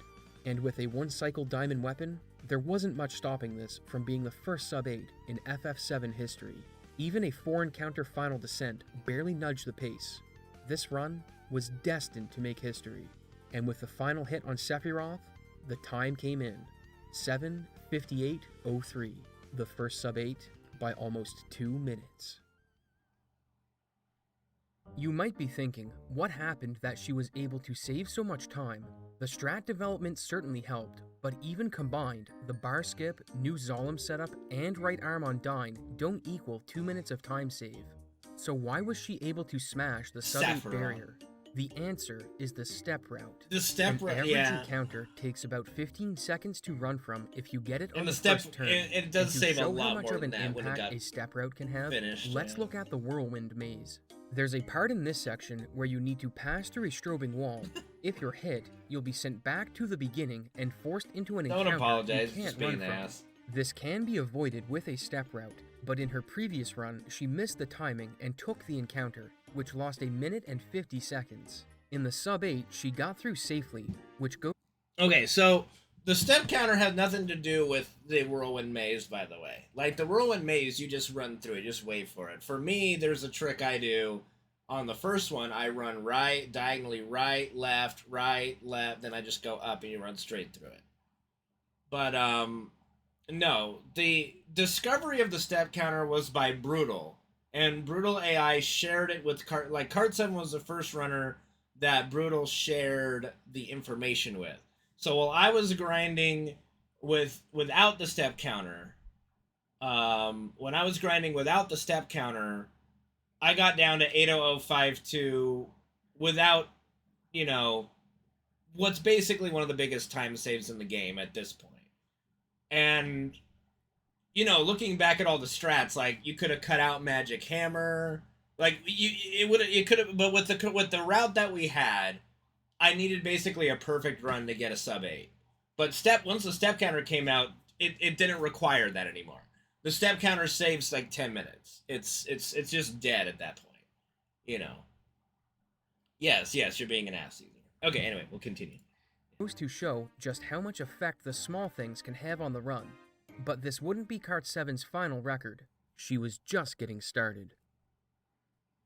And with a 1-cycle diamond weapon, there wasn't much stopping this from being the first sub-8 in FF7 history. Even a 4-encounter final descent barely nudged the pace. This run was destined to make history, and with the final hit on Sephiroth, the time came in. 7:58:03, the first sub-8 by almost 2 minutes. You might be thinking, what happened that she was able to save so much time? The strat development certainly helped, but even combined, the bar skip, new Zolom setup, and right arm on Dyne don't equal 2 minutes of time save. So why was she able to smash the sub-8 barrier? The answer is the step route. The step route, average encounter takes about 15 seconds to run from if you get it on the step, first turn. it does save a lot how much more of an than that when it impact got a step route can have, finished, let's look at the Whirlwind Maze. There's a part in this section where you need to pass through a strobing wall. If you're hit, you'll be sent back to the beginning and forced into an encounter apologize, you can't just being run an from. ass. This can be avoided with a step route, but in her previous run, she missed the timing and took the encounter, which lost 1 minute and 50 seconds. In the sub-8, she got through safely, which goes... Okay, so the step counter has nothing to do with the Whirlwind Maze, by the way. Like, the Whirlwind Maze, you just run through it, just wait for it. For me, there's a trick I do. On the first one, I run right, diagonally right, left, then I just go up and you run straight through it. But, no, the discovery of the step counter was by Brutal. And Brutal AI shared it with Card 7 was the first runner that Brutal shared the information with. So while I was grinding without the step counter, when I was grinding without the step counter, I got down to 8:00:52 without, you know, what's basically one of the biggest time saves in the game at this point. And, you know, looking back at all the strats, like, you could have cut out Magic Hammer. Like, it could have, but with the route that we had, I needed basically a perfect run to get a sub-8. But once the step counter came out, it didn't require that anymore. The step counter saves like 10 minutes. It's just dead at that point, you know. Yes, you're being an ass user. Okay, anyway, we'll continue. Goes to show just how much effect the small things can have on the run. But this wouldn't be Cart 7's final record. she was just getting started.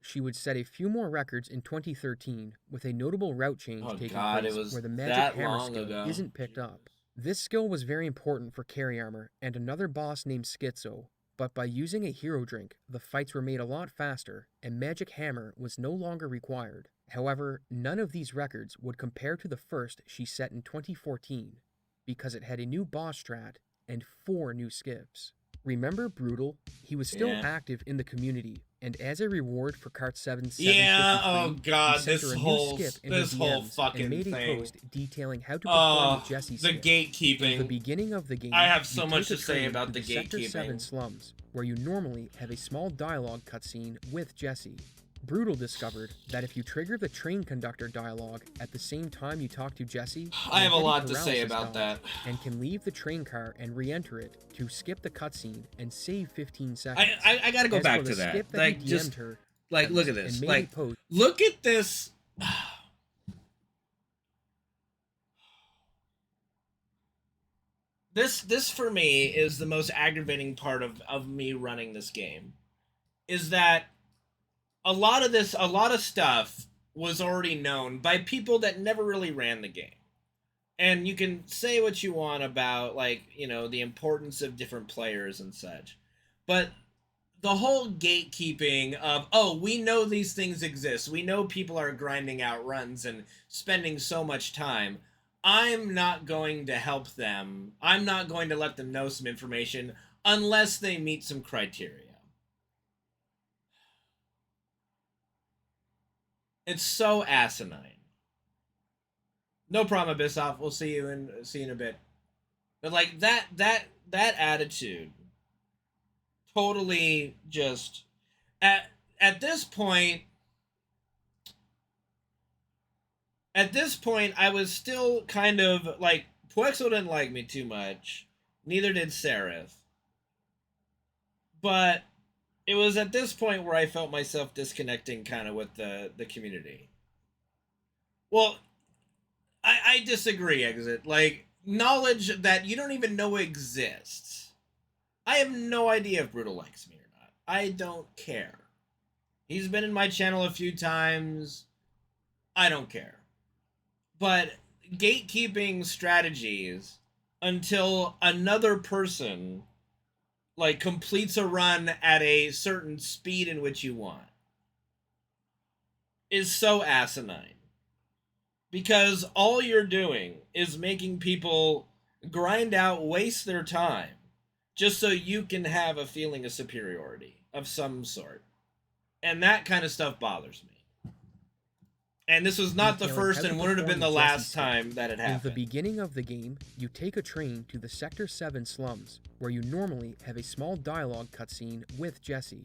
She would set a few more records in 2013 with a notable route change taking place where the magic hammer skill isn't picked up. This skill was very important for carry armor and another boss named Schizo, but by using a hero drink, the fights were made a lot faster and magic hammer was no longer required. However, none of these records would compare to the first she set in 2014 because it had a new boss strat and 4 new skips. Remember Brutal? He was still active in the community, and as a reward for Kart 7's oh god, this whole fucking made thing. A post detailing how to perform the Jesse skip. The gatekeeping. At the beginning of the game, I have so much to say about the Sector gatekeeping. 7 slums, where you normally have a small dialogue cutscene with Jesse. Brutal discovered that if you trigger the train conductor dialogue at the same time you talk to Jesse, I have a lot to say about that. And can leave the train car and re-enter it to skip the cutscene and save 15 seconds. I gotta go back to that. Like, just like look at this. Like, look at this. This for me is the most aggravating part of me running this game, is that a lot of stuff was already known by people that never really ran the game. And you can say what you want about, like, you know, the importance of different players and such. But the whole gatekeeping of, oh, we know these things exist. We know people are grinding out runs and spending so much time. I'm not going to help them. I'm not going to let them know some information unless they meet some criteria. It's so asinine. No problem, Abyssoft. We'll see you in a bit. But like that attitude, totally just at this point. At this point, I was still kind of like, Puexo didn't like me too much. Neither did Seraph. But it was at this point where I felt myself disconnecting kind of with the community. Well, I disagree, Exit. Like, knowledge that you don't even know exists. I have no idea if Brutal likes me or not. I don't care. He's been in my channel a few times. I don't care. But gatekeeping strategies until another person like completes a run at a certain speed in which you want is so asinine. Because all you're doing is making people grind out, waste their time, just so you can have a feeling of superiority of some sort. And that kind of stuff bothers me. And this was not the first and wouldn't have been the last time that it happened. In the beginning of the game, you take a train to the Sector 7 slums, where you normally have a small dialogue cutscene with Jesse.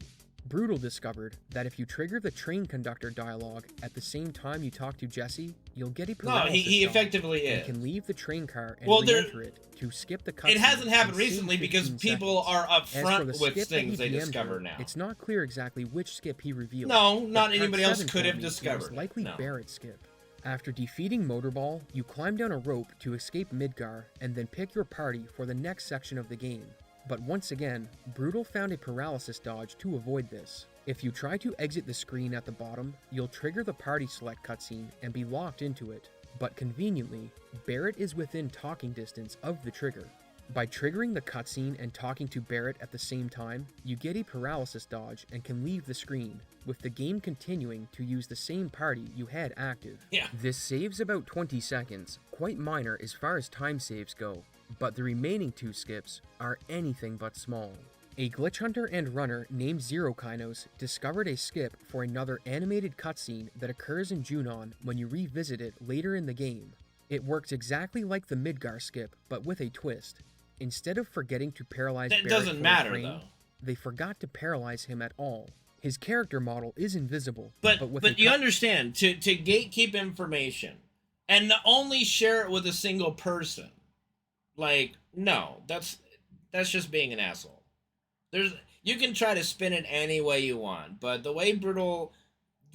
Brutal discovered that if you trigger the train conductor dialogue at the same time you talk to Jesse, you'll get a paralysis. No, he effectively is. And can leave the train car and re-enter it to skip the cutscene. It hasn't happened recently because people are upfront with things they discover now. It's not clear exactly which skip he revealed. No, not anybody else could have discovered. It was likely Barrett's skip. After defeating Motorball, you climb down a rope to escape Midgar and then pick your party for the next section of the game. But once again, Brutal found a paralysis dodge to avoid this. If you try to exit the screen at the bottom, you'll trigger the party select cutscene and be locked into it. But conveniently, Barrett is within talking distance of the trigger. By triggering the cutscene and talking to Barrett at the same time, you get a paralysis dodge and can leave the screen, with the game continuing to use the same party you had active. Yeah. This saves about 20 seconds, quite minor as far as time saves go, but the remaining 2 skips are anything but small. A glitch hunter and runner named Zero Kainos discovered a skip for another animated cutscene that occurs in Junon when you revisit it later in the game. It works exactly like the Midgar skip, but with a twist. Instead of forgetting to paralyze Barrett doesn't matter, frame, though. They forgot to paralyze him at all. His character model is invisible. But you understand, to gatekeep information and only share it with a single person, like, no, that's just being an asshole. You can try to spin it any way you want, but the way Brutal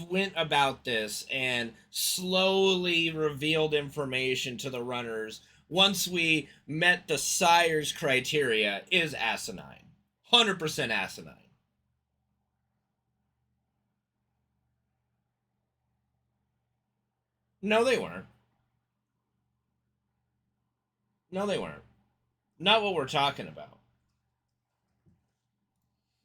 went about this and slowly revealed information to the runners once we met the Sire's criteria is asinine. 100% asinine. No, they weren't. No, they weren't. Not what we're talking about.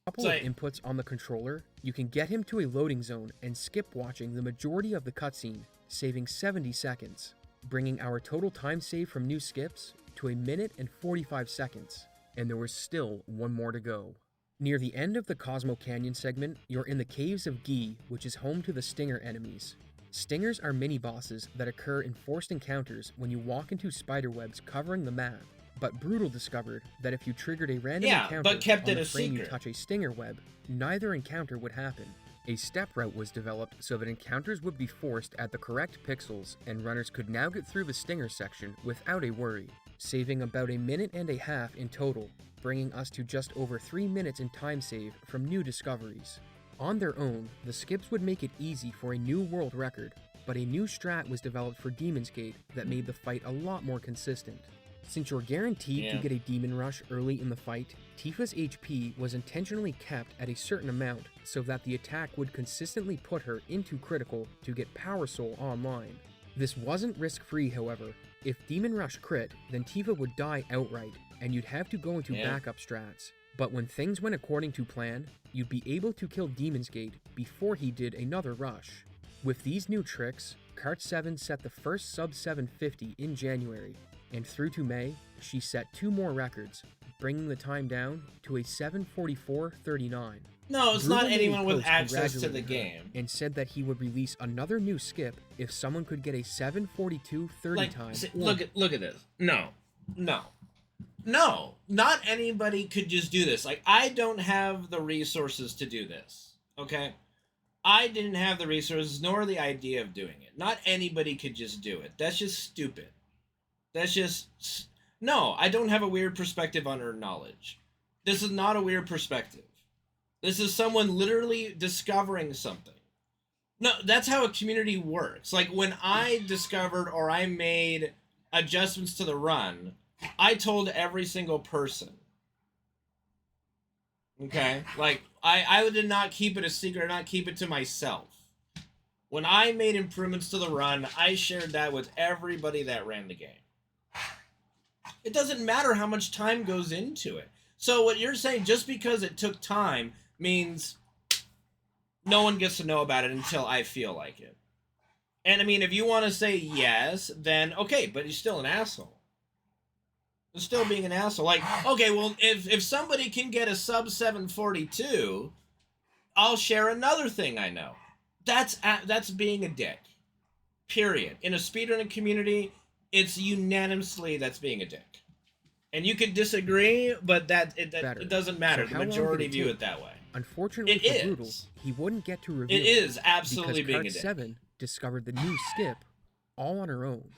Couple of inputs on the controller, you can get him to a loading zone and skip watching the majority of the cutscene, saving 70 seconds, bringing our total time saved from new skips to 1 minute and 45 seconds, and there was still one more to go. Near the end of the Cosmo Canyon segment, you're in the Caves of Gi, which is home to the Stinger enemies. Stingers are mini-bosses that occur in forced encounters when you walk into spiderwebs covering the map. But Brutal discovered that if you triggered a random encounter but kept on it the a frame secret. you touch a stinger web, neither encounter would happen. A step route was developed so that encounters would be forced at the correct pixels, and runners could now get through the stinger section without a worry, saving about 1.5 minutes in total, bringing us to just over 3 minutes in time save from new discoveries. On their own, the skips would make it easy for a new world record, but a new strat was developed for Demon's Gate that made the fight a lot more consistent. Since you're guaranteed to get a Demon Rush early in the fight, Tifa's HP was intentionally kept at a certain amount so that the attack would consistently put her into critical to get Power Soul online. This wasn't risk-free, however. If Demon Rush crit, then Tifa would die outright, and you'd have to go into backup strats. But when things went according to plan, you'd be able to kill Demon's Gate before he did another rush. With these new tricks, Kart 7 set the first sub 750 in January, and through to May, she set 2 more records, bringing the time down to a 7:44:39. No, it's not anyone with access to the game. And said that he would release another new skip if someone could get a 7:42:30 time. Look at this. No, not anybody could just do this. Like, I don't have the resources to do this. Okay, I didn't have the resources nor the idea of doing it. Not anybody could just do it. That's just stupid. That's just... No, I don't have a weird perspective on her knowledge. This is not a weird perspective. This is someone literally discovering something. No, that's how a community works. Like, when I discovered or I made adjustments to the run, I told every single person. Okay? Like, I did not keep it a secret, or not keep it to myself. When I made improvements to the run, I shared that with everybody that ran the game. It doesn't matter how much time goes into it. So what you're saying, just because it took time, means no one gets to know about it until I feel like it. And I mean, if you want to say yes, then okay, but you're still an asshole. You're still being an asshole. Like, okay, well, if somebody can get a sub 742, I'll share another thing I know. That's being a dick. Period. In a speedrunning community, it's unanimously that's being a dick. And you could disagree, but it doesn't matter. So the majority view it that way. Unfortunately for Brutal, he wouldn't get to reveal it is absolutely being a dick. dick. Kart 7 discovered the new skip all on her own.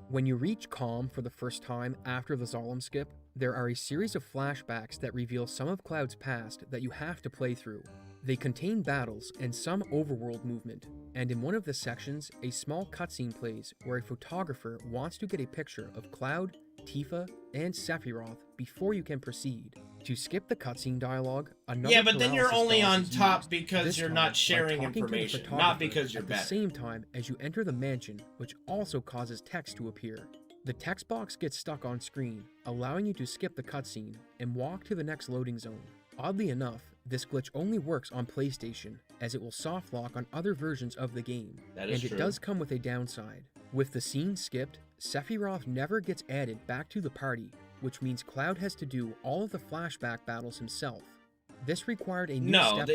When you reach Calm for the first time after the Zalem skip, there are a series of flashbacks that reveal some of Cloud's past that you have to play through. They contain battles and some overworld movement, and in one of the sections, a small cutscene plays where a photographer wants to get a picture of Cloud, Tifa, and Sephiroth before you can proceed. To skip the cutscene dialogue, another but then you're only on top used, because you're not sharing information, not because you're better. At the same time as you enter the mansion, which also causes text to appear. The text box gets stuck on screen, allowing you to skip the cutscene and walk to the next loading zone. Oddly enough, this glitch only works on PlayStation, as it will soft lock on other versions of the game. That is true. It does come with a downside. With the scene skipped, Sephiroth never gets added back to the party, which means Cloud has to do all of the flashback battles himself. This required a new step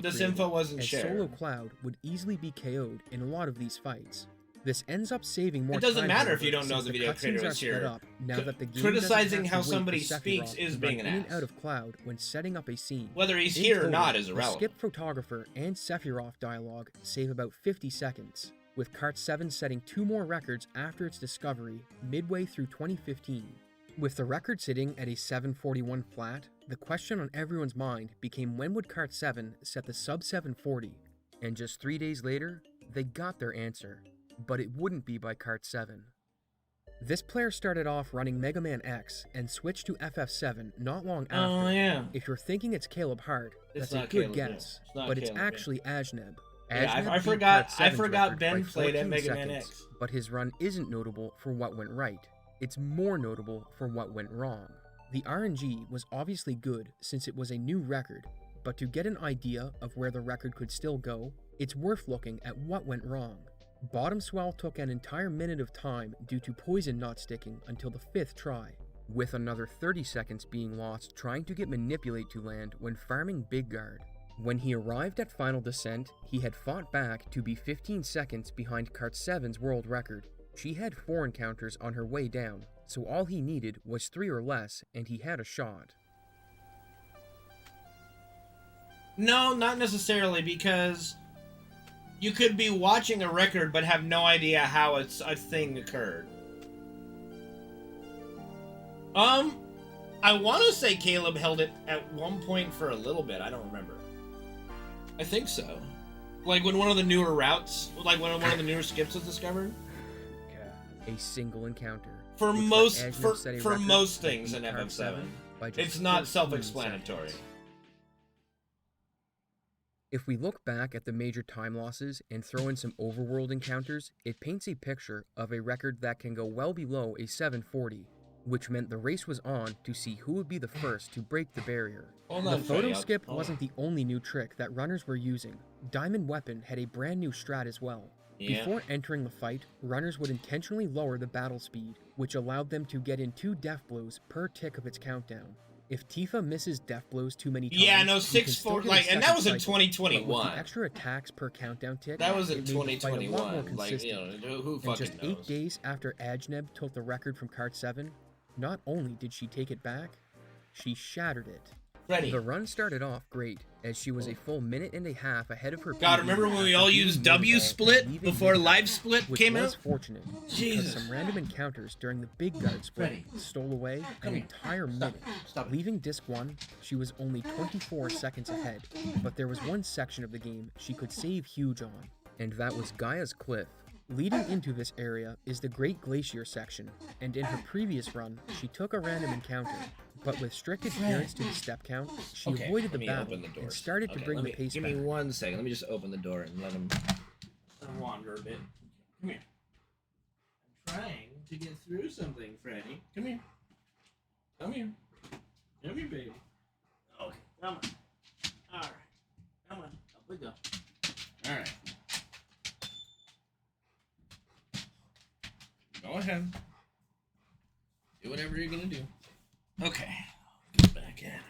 this info wasn't as shared. Solo Cloud would easily be KO'd in a lot of these fights. This ends up saving more time. It doesn't matter if you don't know the video creator is here. Now that the game criticizing how somebody speaks is being an ass. In and out of Cloud when setting up a scene. Whether he's here or not is irrelevant. The skip photographer and Sephiroth dialogue save about 50 seconds, with Kart 7 setting 2 more records after its discovery midway through 2015. With the record sitting at a 741 flat, the question on everyone's mind became when would Kart 7 set the sub 740, and just 3 days later, they got their answer. But it wouldn't be by Kart 7. This player started off running Mega Man X and switched to FF7 not long after. Oh, yeah. If you're thinking it's Caleb Hart, that's a good guess, but it's actually Ajneb. Yeah, I forgot Ben played at Mega Man X. But his run isn't notable for what went right. It's more notable for what went wrong. The RNG was obviously good since it was a new record, but to get an idea of where the record could still go, it's worth looking at what went wrong. Bottom swell took an entire minute of time due to poison not sticking until the 5th try, with another 30 seconds being lost trying to get Manipulate to land when farming Big Guard. When he arrived at Final Descent, he had fought back to be 15 seconds behind Kart 7's world record. She had 4 encounters on her way down, so all he needed was 3 or less, and he had a shot. No, not necessarily, because you could be watching a record but have no idea how a thing occurred. I want to say Caleb held it at one point for a little bit. I don't remember. I think so. Like when one of the newer routes, like when one of the newer skips was discovered. A single encounter. For most things in FF7, it's not self-explanatory. If we look back at the major time losses and throw in some overworld encounters, it paints a picture of a record that can go well below a 740, which meant the race was on to see who would be the first to break the barrier. The photo skip wasn't the only new trick that runners were using. Diamond Weapon had a brand new strat as well. Yeah. Before entering the fight, runners would intentionally lower the battle speed, which allowed them to get in 2 death blows per tick of its countdown. If Tifa misses death blows too many times, yeah, no, 6-4, like, and that was in 2021. With the extra attacks per countdown tick, that was in it made the fight a lot more 2021. Like, consistent. you know, who fucking and just 8 knows? days after Ajneb took the record from Kart 7, not only did she take it back, she shattered it. Freddy. The run started off great, as she was a full minute and a half ahead of her. God, remember when we all used W split before live split came out? Which was fortunate, because some random encounters during the Big Guard split stole away an entire minute. Leaving disc 1, she was only 24 seconds ahead, but there was one section of the game she could save huge on, and that was Gaia's Cliff. Leading into this area is the Great Glacier section, and in her previous run, she took a random encounter, but with strict adherence to the step count, she avoided the battle and started to bring the pace back. Give me 1 second. Let me just open the door and let him wander a bit. Come here. I'm trying to get through something, Freddy. Come here. Come here. Come here, baby. Okay, come on. All right. Come on. Up we go. All right. Go ahead. Do whatever you're gonna do. Okay. Get back in.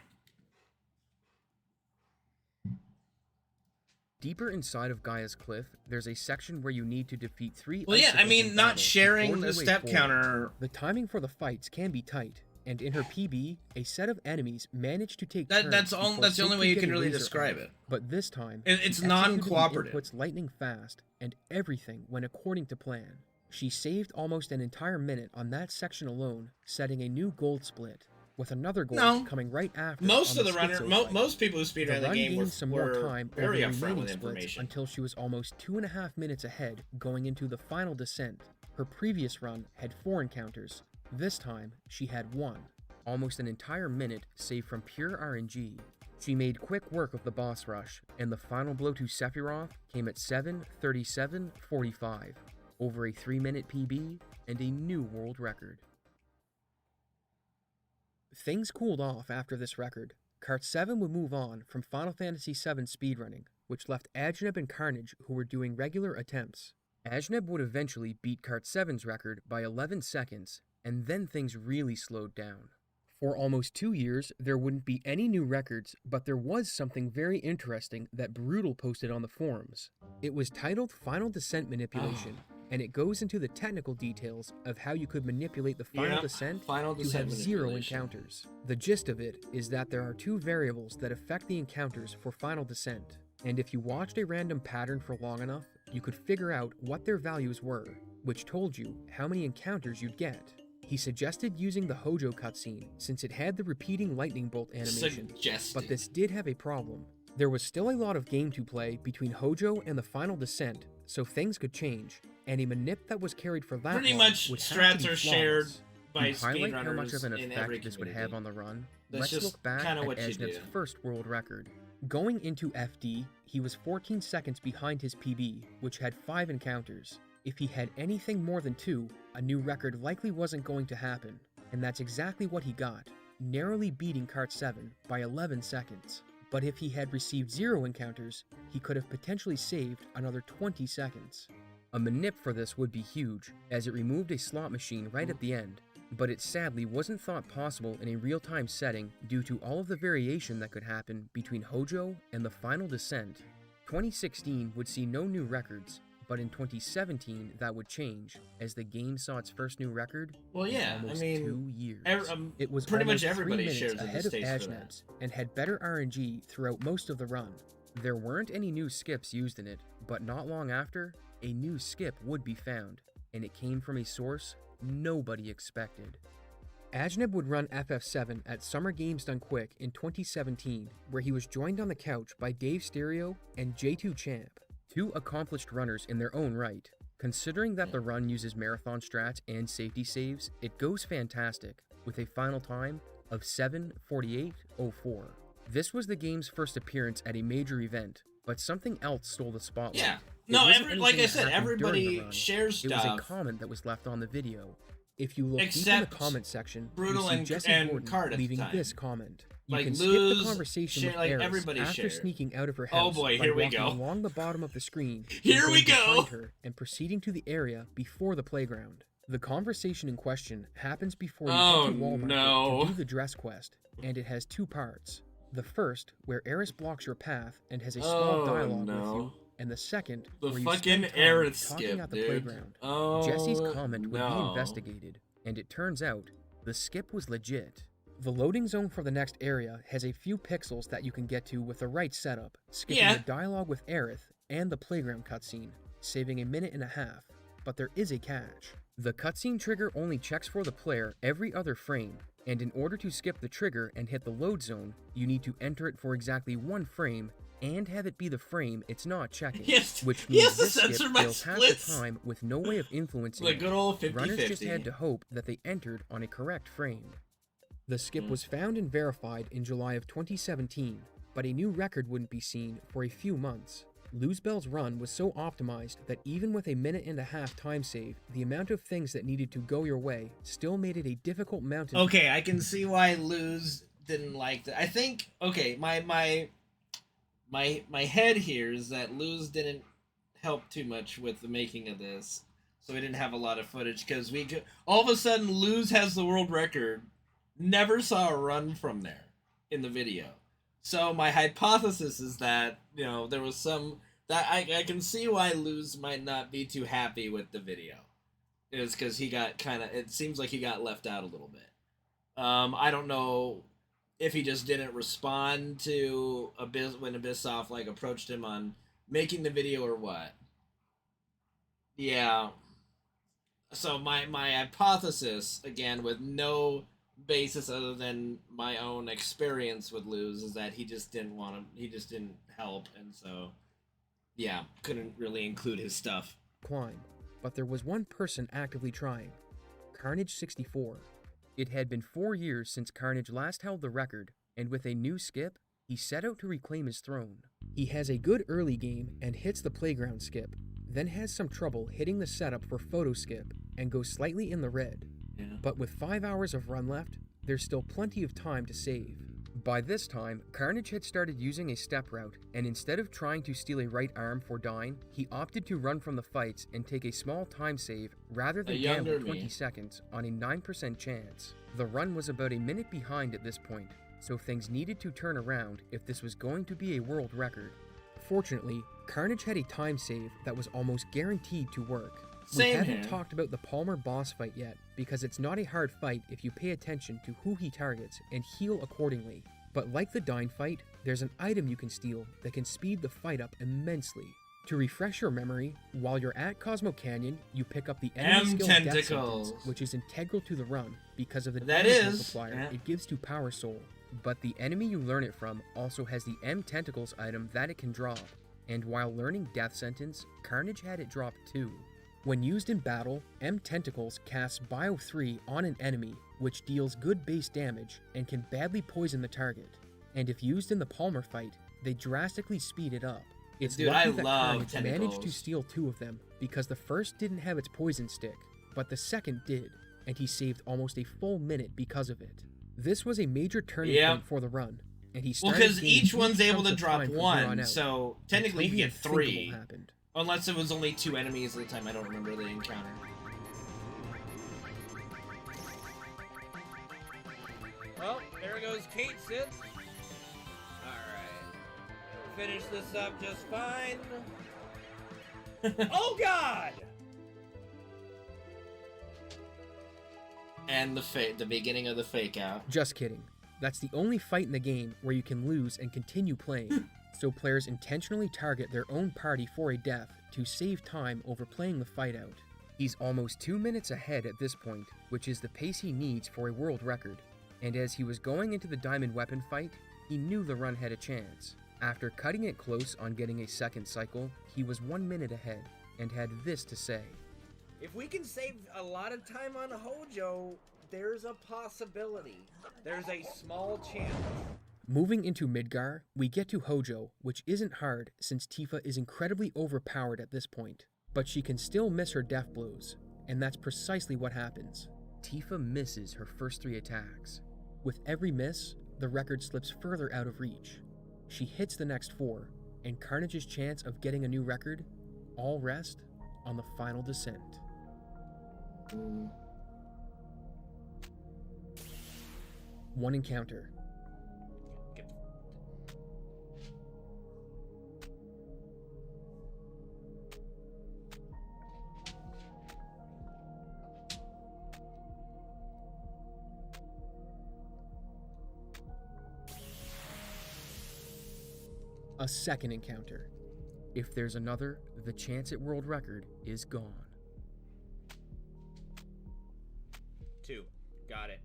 Deeper inside of Gaia's Cliff, there's a section where you need to defeat 3. Well, yeah, I mean, not sharing the step counter. The timing for the fights can be tight, and in her PB, a set of enemies managed to take turns. That's the only way you can really describe it. But this time, it's non-cooperative. Inputs lightning fast, and everything went according to plan. She saved almost an entire minute on that section alone, setting a new gold split, with another gold coming right after. Most of the runner, most people who speedrun the game were very upfront with information until she was almost 2.5 minutes ahead going into the final descent. Her previous run had 4 encounters. This time, she had 1. Almost an entire minute saved from pure RNG. She made quick work of the boss rush, and the final blow to Sephiroth came at 7:37:45. Over a 3-minute PB, and a new world record. Things cooled off after this record. Kart 7 would move on from Final Fantasy VII Speedrunning, which left Ajneb and Carnage who were doing regular attempts. Ajneb would eventually beat Kart 7's record by 11 seconds, and then things really slowed down. For almost 2 years, there wouldn't be any new records, but there was something very interesting that Brutal posted on the forums. It was titled Final Descent Manipulation, and it goes into the technical details of how you could manipulate the final descent to have 0 encounters. The gist of it is that there are 2 variables that affect the encounters for final descent, and if you watched a random pattern for long enough, you could figure out what their values were, which told you how many encounters you'd get. He suggested using the Hojo cutscene since it had the repeating lightning bolt animation, but this did have a problem. There was still a lot of game to play between Hojo and the final descent, so things could change, and a manip that was carried for that pretty much strats are shared by speedrunners. To highlight how much of an in effect this would have on the run, That's let's look back at what Ajneb's first world record. Going into FD, he was 14 seconds behind his PB, which had 5 encounters. If he had anything more than 2, a new record likely wasn't going to happen, and that's exactly what he got, narrowly beating Kart 7 by 11 seconds. But if he had received 0 encounters, he could have potentially saved another 20 seconds. A manip for this would be huge, as it removed a slot machine right at the end, but it sadly wasn't thought possible in a real-time setting due to all of the variation that could happen between Hojo and the final descent. 2016 would see no new records, but in 2017 that would change, as the game saw its first new record in almost 2 years. It was pretty much almost 3 everybody minutes shares a ahead of distaste for that. Ajneb's and had better RNG throughout most of the run. There weren't any new skips used in it, but not long after, a new skip would be found, and it came from a source nobody expected. Ajneb would run FF7 at Summer Games Done Quick in 2017, where he was joined on the couch by Dave Stereo and J2 Champ, 2 accomplished runners in their own right. Considering that the run uses marathon strats and safety saves, it goes fantastic, with a final time of 7:48:04. This was the game's first appearance at a major event, but something else stole the spotlight. Yeah. It No, wasn't like I anything said, that happened during the everybody run. shares It was a stuff. comment that was left on the video. If you look deep in the Except comment section, Brutal you see and- Jesse and Gordon Card at the leaving time. this comment. You Like, can skip Luz the conversation share- with like, Eris everybody after shared. sneaking out of her Oh house boy, by here we walking go. along the bottom of the screen and Here we going behind go. her and proceeding to the area before the playground. The conversation in question happens before you Oh, head to Walmart no. to do the dress quest, and it has 2 parts. The first, where Eris blocks your path and has a small Oh, dialogue no. with you, and the second, The where you fucking spend time Eris talking skip, at the dude. playground. Oh, Jesse's comment would be no. investigated, and it turns out the skip was legit. The loading zone for the next area has a few pixels that you can get to with the right setup, skipping Yeah. the dialogue with Aerith and the playground cutscene, saving a minute and a half. But there is a catch. The cutscene trigger only checks for the player every other frame, and in order to skip the trigger and hit the load zone, you need to enter it for exactly 1 frame and have it be the frame it's not checking, Yes, which he has means to this skip censor my fails half the splits. time with no way of influencing The it. good old 50-50. Runners just had to hope that they entered on a correct frame. The skip was found and verified in July of 2017, but a new record wouldn't be seen for a few months. Luzbel's run was so optimized that even with a minute and a half time save, the amount of things that needed to go your way still made it a difficult mountain. Okay, I can see why Luz didn't like that. I think, okay, my head here is that Luz didn't help too much with the making of this, so we didn't have a lot of footage, because all of a sudden Luz has the world record, never saw a run from there in the video. So my hypothesis is that, you know, there was some, that I can see why Luz might not be too happy with the video. Is because he got kind of, it seems like he got left out a little bit. I don't know if he just didn't respond to when Abyssoft like approached him on making the video or what. Yeah. So my hypothesis, again, with no basis other than my own experience with Luz, is that he just didn't help, and so yeah, couldn't really include his stuff. Climb, but there was one person actively trying, Carnage64. It had been 4 years since Carnage last held the record, and with a new skip, he set out to reclaim his throne. He has a good early game and hits the playground skip, then has some trouble hitting the setup for photo skip and goes slightly in the red. Yeah. But with 5 hours of run left, there's still plenty of time to save. By this time, Carnage had started using a step route, and instead of trying to steal a right arm for dying, he opted to run from the fights and take a small time save rather than gamble 20 seconds on a 9% chance. The run was about a minute behind at this point, so things needed to turn around if this was going to be a world record. Fortunately, Carnage had a time save that was almost guaranteed to work. We haven't talked about the Palmer boss fight yet, because it's not a hard fight if you pay attention to who he targets and heal accordingly. But like the Dine fight, there's an item you can steal that can speed the fight up immensely. To refresh your memory, while you're at Cosmo Canyon, you pick up the enemy skill Death Sentence, which is integral to the run because of the damage multiplier it gives to Power Soul. But the enemy you learn it from also has the M Tentacles item that it can drop, and while learning Death Sentence, Carnage had it drop too. When used in battle, M Tentacles casts Bio 3 on an enemy, which deals good base damage and can badly poison the target. And if used in the Palmer fight, they drastically speed it up. It's Dude, lucky I that love Carnage tentacles. managed to steal 2 of them, because the first didn't have its poison stick, but the second did, and he saved almost a full minute because of it. This was a major turning point for the run, and he started because gaining each one's huge able chunks to of drop time from here one, on out, so technically you until get the unthinkable 3. happened. Unless it was only 2 enemies at the time, I don't remember the encounter. Well, there goes Kate, Sid. Alright. Finish this up just fine. Oh god! And the beginning of the fake out. Just kidding. That's the only fight in the game where you can lose and continue playing, so players intentionally target their own party for a death to save time over playing the fight out. He's almost 2 minutes ahead at this point, which is the pace he needs for a world record. And as he was going into the diamond weapon fight, he knew the run had a chance. After cutting it close on getting a second cycle, he was 1 minute ahead, and had this to say. If we can save a lot of time on Hojo, there's a possibility. There's a small chance. Moving into Midgar, we get to Hojo, which isn't hard since Tifa is incredibly overpowered at this point. But she can still miss her death blows, and that's precisely what happens. Tifa misses her first 3 attacks. With every miss, the record slips further out of reach. She hits the next 4, and Carnage's chance of getting a new record all rest on the final descent. One encounter. A second encounter. If there's another, the chance at world record is gone. 2. Got it.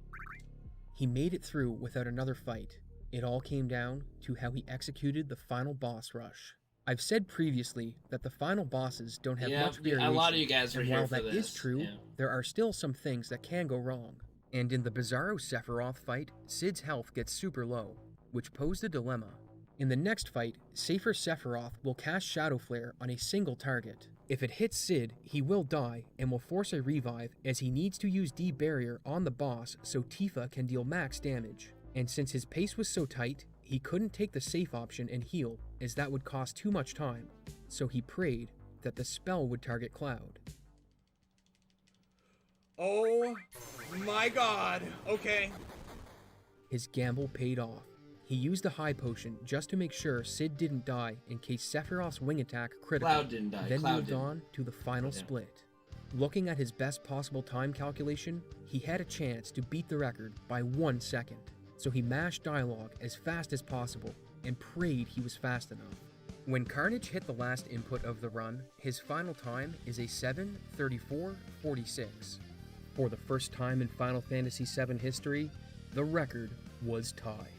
He made it through without another fight. It all came down to how he executed the final boss rush. I've said previously that the final bosses don't have much variation, a lot of you guys are and here while for that this. is true, Yeah. there are still some things that can go wrong. And in the Bizarro Sephiroth fight, Sid's health gets super low, which posed a dilemma. In the next fight, Safer Sephiroth will cast Shadow Flare on a single target. If it hits Sid, he will die and will force a revive as he needs to use D-Barrier on the boss so Tifa can deal max damage. And since his pace was so tight, he couldn't take the safe option and heal as that would cost too much time, so he prayed that the spell would target Cloud. Oh my god. Okay. His gamble paid off. He used the high potion just to make sure Sid didn't die in case Sephiroth's wing attack critical. Cloud didn't die. Then Cloud moved didn't. on to the final split. Looking at his best possible time calculation, he had a chance to beat the record by 1 second. So he mashed dialogue as fast as possible and prayed he was fast enough. When Carnage hit the last input of the run, his final time is a 7:34:46. For the first time in Final Fantasy VII history, the record was tied.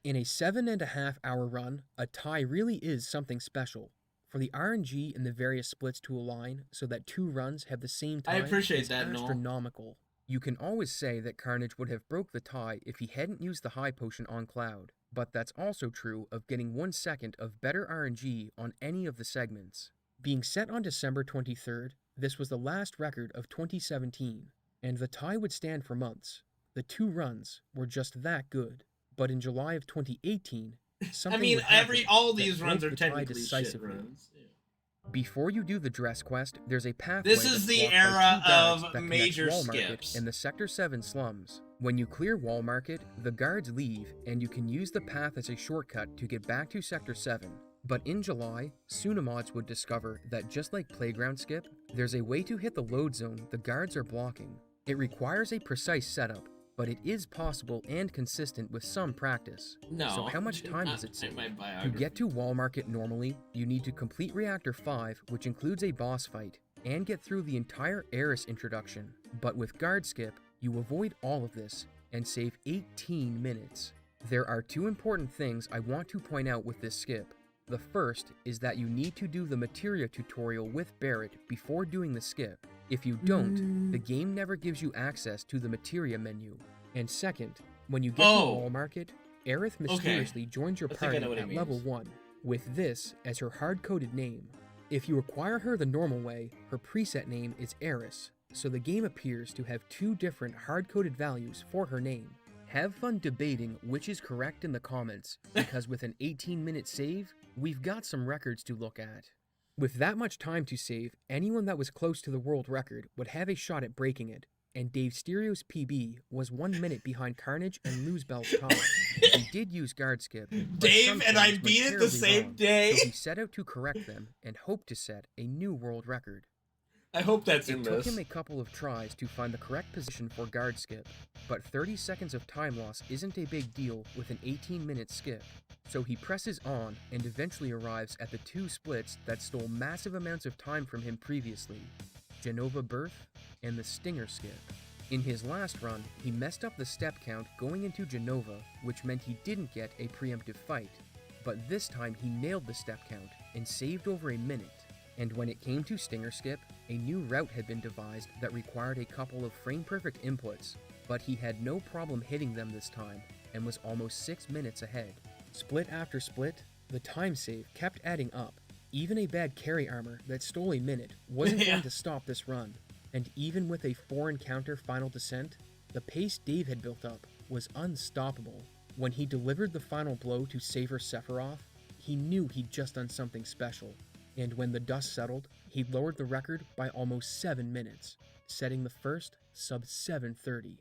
In a 7.5 hour run, a tie really is something special. For the RNG in the various splits to align so that 2 runs have the same time I appreciate is that, Noel. astronomical. You can always say that Carnage would have broke the tie if he hadn't used the high potion on Cloud, but that's also true of getting 1 second of better RNG on any of the segments. Being set on December 23rd, this was the last record of 2017, and the tie would stand for months. The 2 runs were just that good. But in July of 2018, something would happen all that these runs broke are the tie technically shit decisively. runs. Yeah. Before you do the dress quest, there's a pathway This is that's the blocked by era 2 guards of that connect major Wall Market skips. and the Sector 7 slums. When you clear Wall Market, the guards leave, and you can use the path as a shortcut to get back to Sector 7. But in July, Sunamods would discover that just like Playground Skip, there's a way to hit the load zone the guards are blocking. It requires a precise setup, but it is possible and consistent with some practice. No. So how much time does it save? My To biography. get to Wall Market normally, you need to complete Reactor 5, which includes a boss fight, and get through the entire Eris introduction. But with Guard Skip, you avoid all of this and save 18 minutes. There are 2 important things I want to point out with this skip. The first is that you need to do the materia tutorial with Barrett before doing the skip. If you don't, the game never gives you access to the materia menu. And second, when you get to Wall Market, Aerith mysteriously joins your I think I know party what he at level means. 1, with this as her hard-coded name. If you acquire her the normal way, her preset name is Eris, so the game appears to have 2 different hard-coded values for her name. Have fun debating which is correct in the comments, because with an 18-minute save, we've got some records to look at. With that much time to save, anyone that was close to the world record would have a shot at breaking it, and Dave Stereo's PB was 1 minute behind Carnage and Luzbel's time. He did use guard skip, but Dave some and I things went beat it the terribly same wrong, day. So he set out to correct them and hoped to set a new world record. I hope that's in It took this. him a couple of tries to find the correct position for guard skip, but 30 seconds of time loss isn't a big deal with an 18-minute skip. So he presses on and eventually arrives at the 2 splits that stole massive amounts of time from him previously, Genova Birth and the Stinger skip. In his last run, he messed up the step count going into Genova, which meant he didn't get a preemptive fight. But this time he nailed the step count and saved over a minute. And when it came to Stinger skip, a new route had been devised that required a couple of frame-perfect inputs, but he had no problem hitting them this time and was almost 6 minutes ahead. Split after split, the time save kept adding up. Even a bad carry armor that stole a minute wasn't going to stop this run. And even with a 4-encounter final descent, the pace Dave had built up was unstoppable. When he delivered the final blow to Savor Sephiroth, he knew he'd just done something special. And when the dust settled, he lowered the record by almost 7 minutes, setting the first sub 7:30.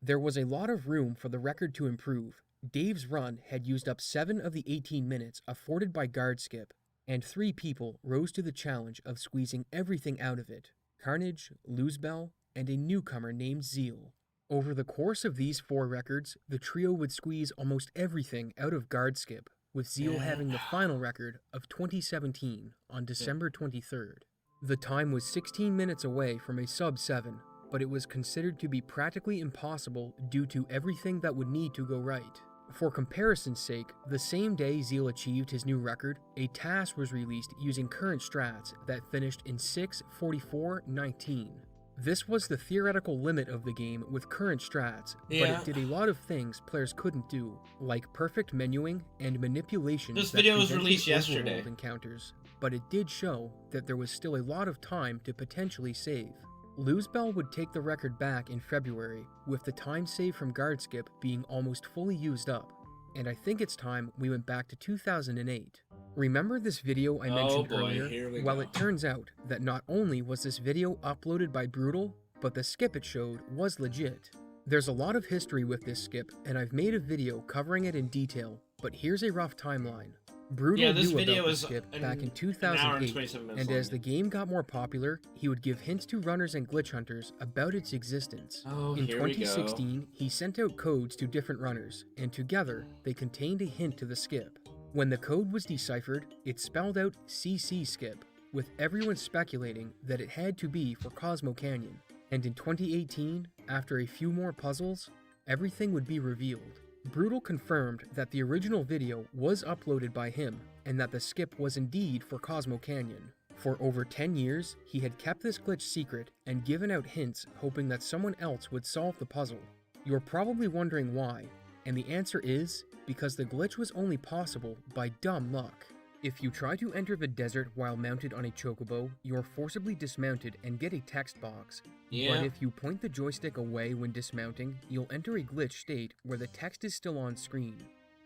There was a lot of room for the record to improve. Dave's run had used up 7 of the 18 minutes afforded by guard skip, and 3 people rose to the challenge of squeezing everything out of it: Carnage, Luzbel, and a newcomer named Zeal. Over the course of these 4 records, the trio would squeeze almost everything out of guard skip, with Zeal having the final record of 2017 on December 23rd. The time was 16 minutes away from a sub 7, but it was considered to be practically impossible due to everything that would need to go right. For comparison's sake, the same day Zeal achieved his new record, a task was released using current strats that finished in 6:44:19. This was the theoretical limit of the game with current strats, but it did a lot of things players couldn't do, like perfect menuing and manipulations. This video was released prevented yesterday. overworld encounters, but it did show that there was still a lot of time to potentially save. Luzbel would take the record back in February, with the time saved from guard skip being almost fully used up, and I think it's time we went back to 2008. Remember this video I mentioned earlier? Here we Well, go. it turns out that not only was this video uploaded by Brutal, but the skip it showed was legit. There's a lot of history with this skip, and I've made a video covering it in detail, but here's a rough timeline. Brutal this knew video about the is skip an back in hour and 2008, 27 minutes and long. as the game got more popular, he would give hints to runners and glitch hunters about its existence. Oh, In here we go. 2016, he sent out codes to different runners, and together, they contained a hint to the skip. When the code was deciphered, it spelled out CC skip, with everyone speculating that it had to be for Cosmo Canyon. And in 2018, after a few more puzzles, everything would be revealed. Brutal confirmed that the original video was uploaded by him, and that the skip was indeed for Cosmo Canyon. For over 10 years, he had kept this glitch secret and given out hints hoping that someone else would solve the puzzle. You're probably wondering why, and the answer is because the glitch was only possible by dumb luck. If you try to enter the desert while mounted on a chocobo, you're forcibly dismounted and get a text box. But if you point the joystick away when dismounting, you'll enter a glitch state where the text is still on screen.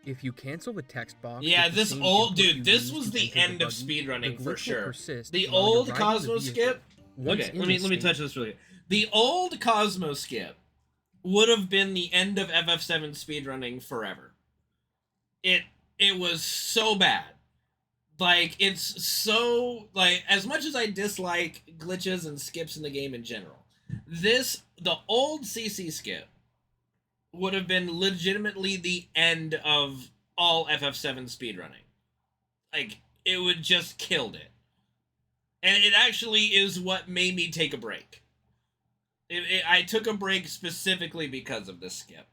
If you cancel the text box... Yeah, with the this same old... input Dude, you this used was to the enter end of buggy, speedrunning the for glitch will sure. persist The while you're old riding the Cosmo vehicle. skip... Once Okay, in let me this state- touch this really quick. The old Cosmo skip would have been the end of FF7 speedrunning forever. It was so bad. Like, it's so... Like, as much as I dislike glitches and skips in the game in general, the old CC skip would have been legitimately the end of all FF7 speedrunning. Like, it would just killed it. And it actually is what made me take a break. I took a break specifically because of this skip.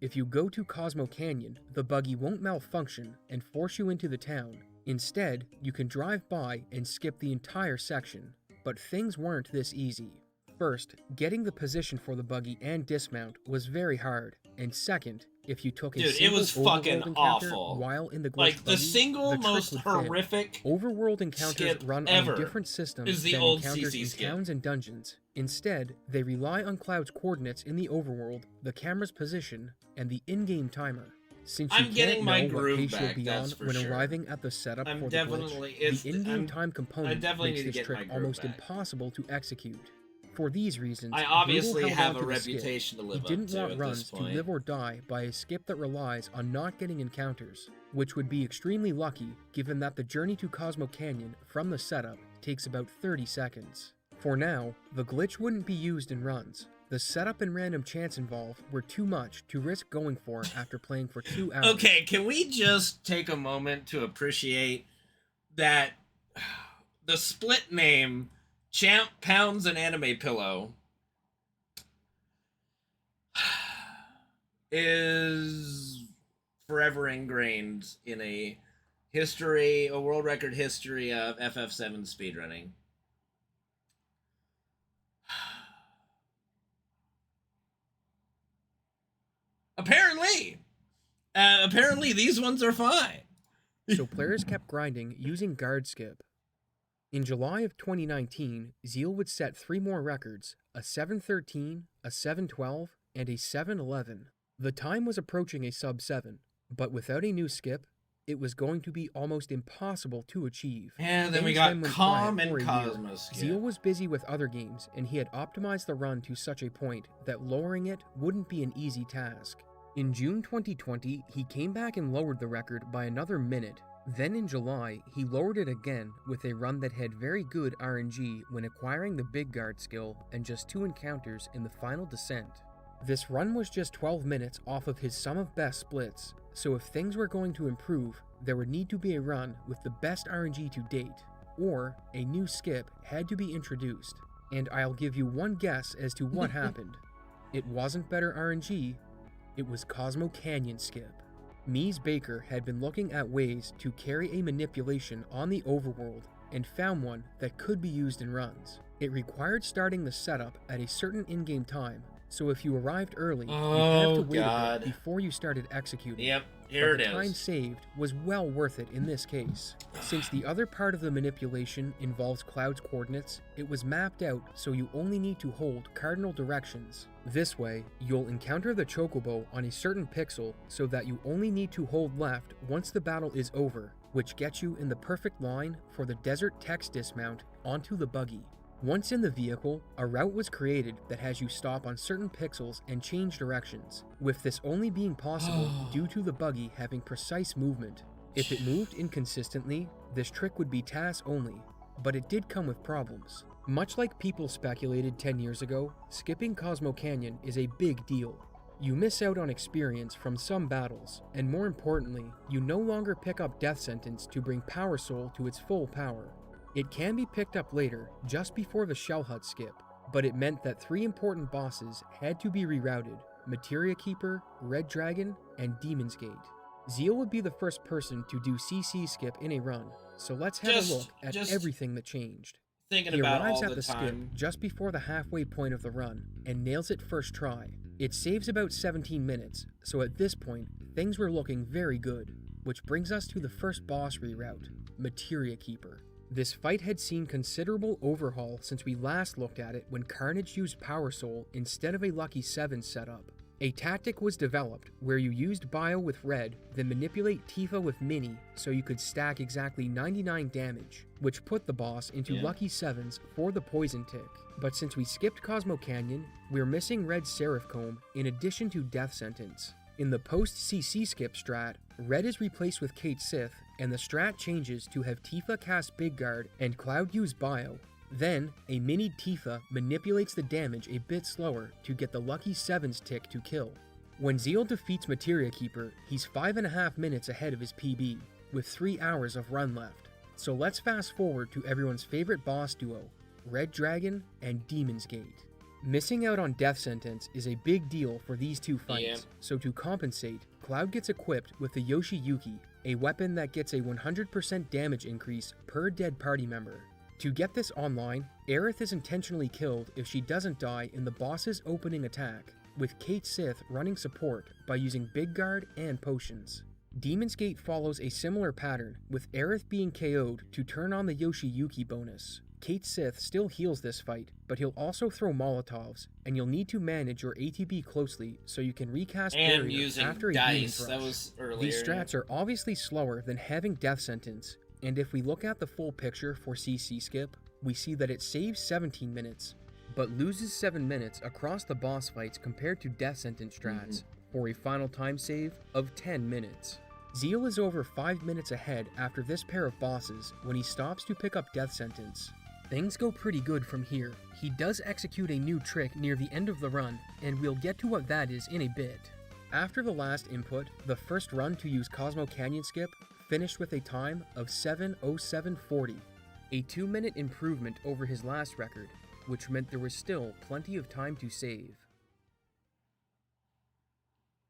If you go to Cosmo Canyon, the buggy won't malfunction and force you into the town. Instead, you can drive by and skip the entire section. But things weren't this easy. First, getting the position for the buggy and dismount was very hard, and second, if you took a Dude, it single was overworld fucking encounter awful. while in the glitch Like, the buggy, single trick most would fail. horrific Overworld encounters skip run ever on a different system is the than old encounters CC in skip. towns and dungeons. Instead, they rely on Cloud's coordinates in the overworld, the camera's position, and the in-game timer. Since you I'm getting can't my know what groove pace you'll back, be that's on for when sure. arriving at the setup I'm for the definitely- glitch, the in-game time component definitely makes need to this get my trick groove almost back. impossible to execute. For these reasons, I obviously Brutal held have on a to the skip. reputation to live He up didn't to want at runs this to point. live or die by a skip that relies on not getting encounters, which would be extremely lucky given that the journey to Cosmo Canyon from the setup takes about 30 seconds. For now, the glitch wouldn't be used in runs. The setup and random chance involved were too much to risk going for after playing for 2 hours. Okay, can we just take a moment to appreciate that the split name Champ Pounds an Anime Pillow is forever ingrained in a world record history of FF7 speedrunning. Apparently these ones are fine. So players kept grinding using guard skip. In July of 2019, Zeal would set 3 more records, a 7:13, a 7:12, and a 7:11. The time was approaching a sub 7, but without a new skip, it was going to be almost impossible to achieve. And then we Things got went Calm quiet and for a year. Cosmos. Zeal was busy with other games, and he had optimized the run to such a point that lowering it wouldn't be an easy task. In June 2020, he came back and lowered the record by another minute. Then in July, he lowered it again with a run that had very good RNG when acquiring the Big Guard skill and just 2 encounters in the final descent. This run was just 12 minutes off of his sum of best splits, so if things were going to improve, there would need to be a run with the best RNG to date, or a new skip had to be introduced. And I'll give you one guess as to what happened. It wasn't better RNG, it was Cosmo Canyon skip. Mies Baker had been looking at ways to carry a manipulation on the overworld and found one that could be used in runs. It required starting the setup at a certain in-game time, so if you arrived early, you'd have to wait a bit before you started executing. Yep, here But it the time is. saved was well worth it in this case. Since the other part of the manipulation involves Cloud's coordinates, it was mapped out so you only need to hold cardinal directions. This way, you'll encounter the Chocobo on a certain pixel so that you only need to hold left once the battle is over, which gets you in the perfect line for the desert text dismount onto the buggy. Once in the vehicle, a route was created that has you stop on certain pixels and change directions, with this only being possible due to the buggy having precise movement. If it moved inconsistently, this trick would be TAS only, but it did come with problems. Much like people speculated 10 years ago, skipping Cosmo Canyon is a big deal. You miss out on experience from some battles, and more importantly, you no longer pick up Death Sentence to bring Power Soul to its full power. It can be picked up later, just before the Shell Hut skip, but it meant that 3 important bosses had to be rerouted: Materia Keeper, Red Dragon, and Demon's Gate. Zeal would be the first person to do CC skip in a run, so let's have a look at everything that changed. Thinking He about arrives all at the skip time. just before the halfway point of the run, and nails it first try. It saves about 17 minutes, so at this point, things were looking very good, which brings us to the first boss reroute, Materia Keeper. This fight had seen considerable overhaul since we last looked at it when Carnage used Power Soul instead of a Lucky 7 setup. A tactic was developed where you used Bio with Red, then manipulate Tifa with Mini so you could stack exactly 99 damage, which put the boss into Lucky 7s for the Poison Tick. But since we skipped Cosmo Canyon, we're missing Red Seraph Comb in addition to Death Sentence. In the post-CC skip strat, Red is replaced with Kate Sith, and the strat changes to have Tifa cast Big Guard and Cloud use Bio. Then, a mini Tifa manipulates the damage a bit slower to get the Lucky 7's tick to kill. When Zeal defeats Materia Keeper, he's 5.5 minutes ahead of his PB, with 3 hours of run left. So let's fast forward to everyone's favorite boss duo, Red Dragon and Demon's Gate. Missing out on Death Sentence is a big deal for these 2 fights, so to compensate, Cloud gets equipped with the Yoshi Yuki, a weapon that gets a 100% damage increase per dead party member. To get this online, Aerith is intentionally killed if she doesn't die in the boss's opening attack, with Kate Sith running support by using Big Guard and potions. Demon's Gate follows a similar pattern, with Aerith being KO'd to turn on the Yoshiyuki bonus. Kate Sith still heals this fight, but he'll also throw Molotovs, and you'll need to manage your ATB closely so you can recast areas after a dice. demon That rush. was earlier. These strats are obviously slower than having Death Sentence, and if we look at the full picture for CC Skip, we see that it saves 17 minutes, but loses 7 minutes across the boss fights compared to Death Sentence strats, for a final time save of 10 minutes. Zeal is over 5 minutes ahead after this pair of bosses when he stops to pick up Death Sentence. Things go pretty good from here. He does execute a new trick near the end of the run, and we'll get to what that is in a bit. After the last input, the first run to use Cosmo Canyon Skip finished with a time of 7:07:40, a 2-minute improvement over his last record, which meant there was still plenty of time to save.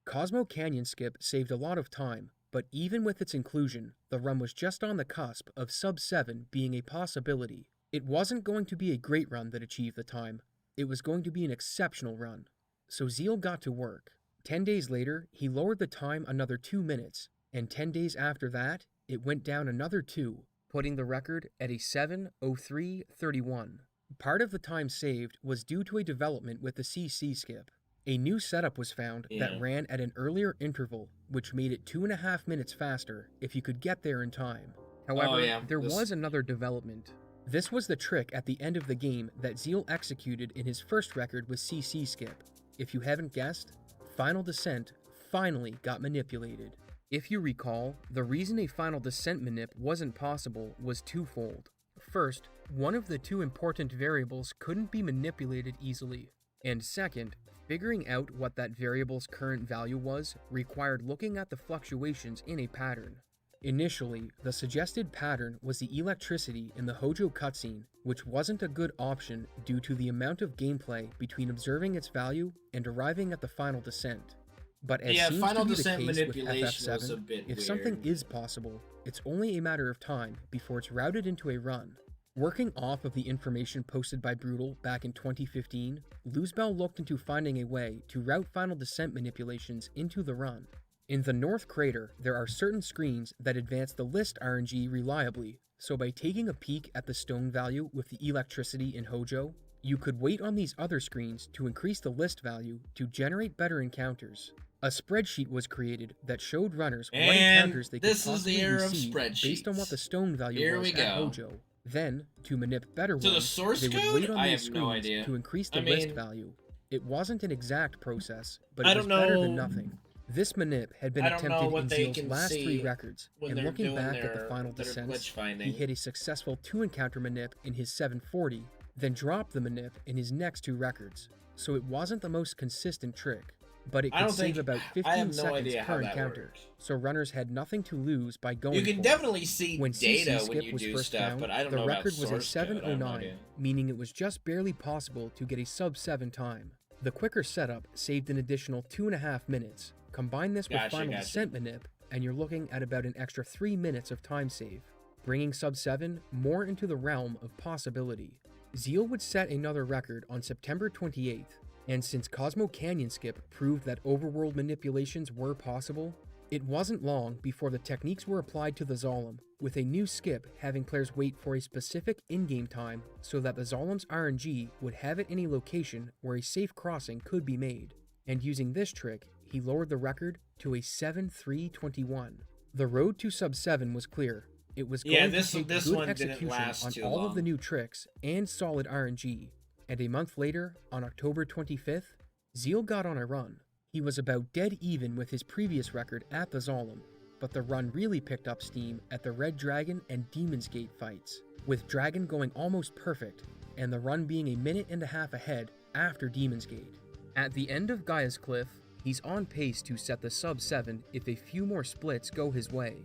Cosmo Canyon Skip saved a lot of time, but even with its inclusion, the run was just on the cusp of sub-7 being a possibility. It wasn't going to be a great run that achieved the time, it was going to be an exceptional run. So Zeal got to work. 10 days later, he lowered the time another 2 minutes, and 10 days after that, it went down another 2, putting the record at a 7:03:31. Part of the time saved was due to a development with the CC Skip. A new setup was found that ran at an earlier interval, which made it 2.5 minutes faster if you could get there in time. However, there was another development. This was the trick at the end of the game that Zeal executed in his first record with CC Skip. If you haven't guessed, Final Descent finally got manipulated. If you recall, the reason a Final Descent manip wasn't possible was twofold. First, one of the two important variables couldn't be manipulated easily. And second, figuring out what that variable's current value was required looking at the fluctuations in a pattern. Initially, the suggested pattern was the electricity in the Hojo cutscene, which wasn't a good option due to the amount of gameplay between observing its value and arriving at the Final Descent. But as seems Final to be the Descent case with manipulation was a FF7, bit if something is possible, it's only a matter of time before it's routed into a run. Working off of the information posted by Brutal back in 2015, Luzbel looked into finding a way to route Final Descent manipulations into the run. In the North Crater, there are certain screens that advance the list RNG reliably, so by taking a peek at the stone value with the electricity in Hojo, you could wait on these other screens to increase the list value to generate better encounters. A spreadsheet was created that showed runners what encounters they could possibly receive based on what the stone value was at Hojo. Then, to manip better ones, they would wait on these screens to increase the list value. It wasn't an exact process, but it was better than nothing. This manip had been attempted in Zeal's last 3 records, and looking back at the Final Descents, he hit a successful 2-encounter manip in his 740, then dropped the manip in his next 2 records, so it wasn't the most consistent trick, but it could save about 15 seconds per encounter, so runners had nothing to lose by going You can for definitely see when data CC when Skip you was do first stuff, found, but I don't the know about record was a source code. I have no 7:09, idea. meaning it was just barely possible to get a sub-7 time. The quicker setup saved an additional 2.5 minutes. Combine this with Final Descent manip, and you're looking at about an extra 3 minutes of time save, bringing sub-7 more into the realm of possibility. Zeal would set another record on September 28th, and since Cosmo Canyon Skip proved that overworld manipulations were possible, it wasn't long before the techniques were applied to the Zolom, with a new skip having players wait for a specific in-game time so that the Zolom's RNG would have it in a location where a safe crossing could be made, and using this trick, he lowered the record to a 7:03:21. The road to sub-7 was clear. It was going to take good execution on all of the new tricks and solid RNG, and a month later, on October 25th, Zeal got on a run. He was about dead even with his previous record at the Zolom, but the run really picked up steam at the Red Dragon and Demon's Gate fights, with Dragon going almost perfect, and the run being a minute and a half ahead after Demon's Gate. At the end of Gaia's Cliff, he's on pace to set the sub-7 if a few more splits go his way.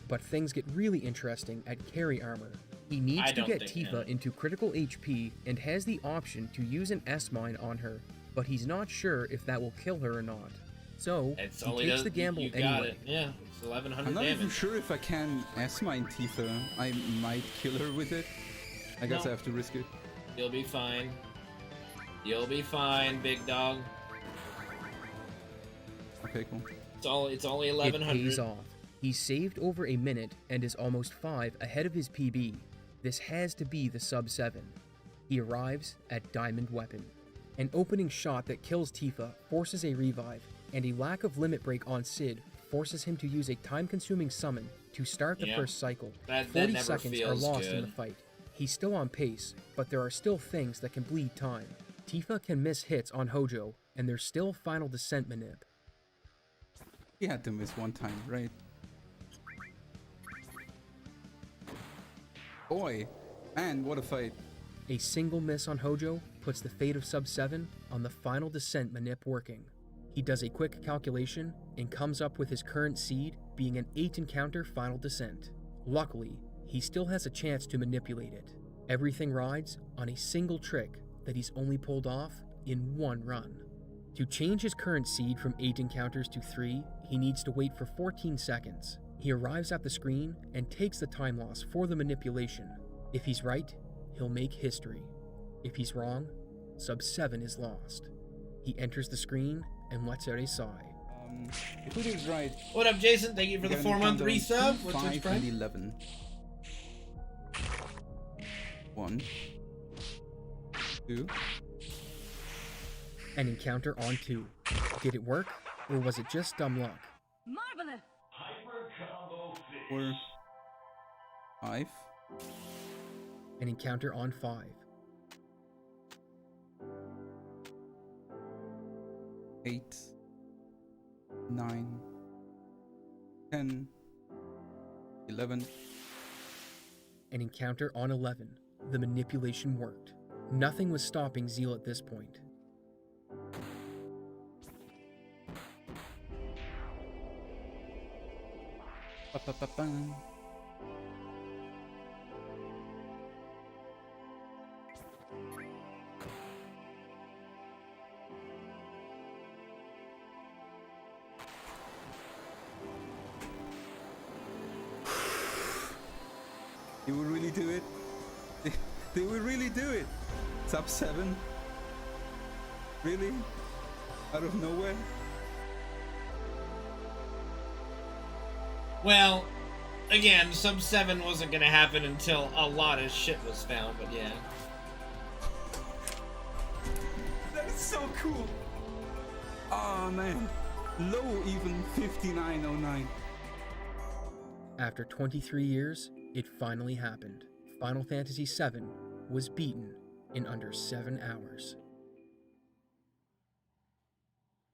But things get really interesting at carry armor. He needs to get Tifa into critical HP and has the option to use an S-mine on her, but he's not sure if that will kill her or not. So, he takes the gamble anyway. Yeah, it's 1100 I'm not damage. even sure if I can S-mine Tifa. I might kill her with it. I guess I have to risk it. You'll be fine. You'll be fine, big dog. Okay, cool. It's only It 1100. pays off. He's saved over a minute and is almost 5 ahead of his PB. This has to be the sub-7. He arrives at Diamond Weapon. An opening shot that kills Tifa forces a revive, and a lack of limit break on Sid forces him to use a time-consuming summon to start the first cycle. That 40 never seconds are feels lost good. in the fight. He's still on pace, but there are still things that can bleed time. Tifa can miss hits on Hojo, and there's still final descent manip. He had to miss one time, right? Boy, man, what a fight. A single miss on Hojo puts the fate of sub-7 on the final descent manip working. He does a quick calculation and comes up with his current seed being an 8 encounter final descent. Luckily, he still has a chance to manipulate it. Everything rides on a single trick that he's only pulled off in one run. To change his current seed from 8 encounters to 3, he needs to wait for 14 seconds. He arrives at the screen and takes the time loss for the manipulation. If he's right, he'll make history. If he's wrong, sub-7 is lost. He enters the screen and lets out a sigh. If it is right, What up, Jason? Thank you for the we're gonna 4-month count down resub. 2, What's 5, Twitch and Prime? 11. 1, 2. An encounter on 2. Did it work, or was it just dumb luck? Marvelous! 4, 5. An encounter on 5. 8, 9, 10, 11. An encounter on 11. The manipulation worked. Nothing was stopping Zeal at this point. Ba-ba-ba-bam. Did we really do it? Did we really do it? Sub-7? Really? Out of nowhere? Well, again, sub-7 wasn't gonna happen until a lot of shit was found, but yeah. That is so cool! Oh man, low even 5909. After 23 years, it finally happened. Final Fantasy VII was beaten in under 7 hours.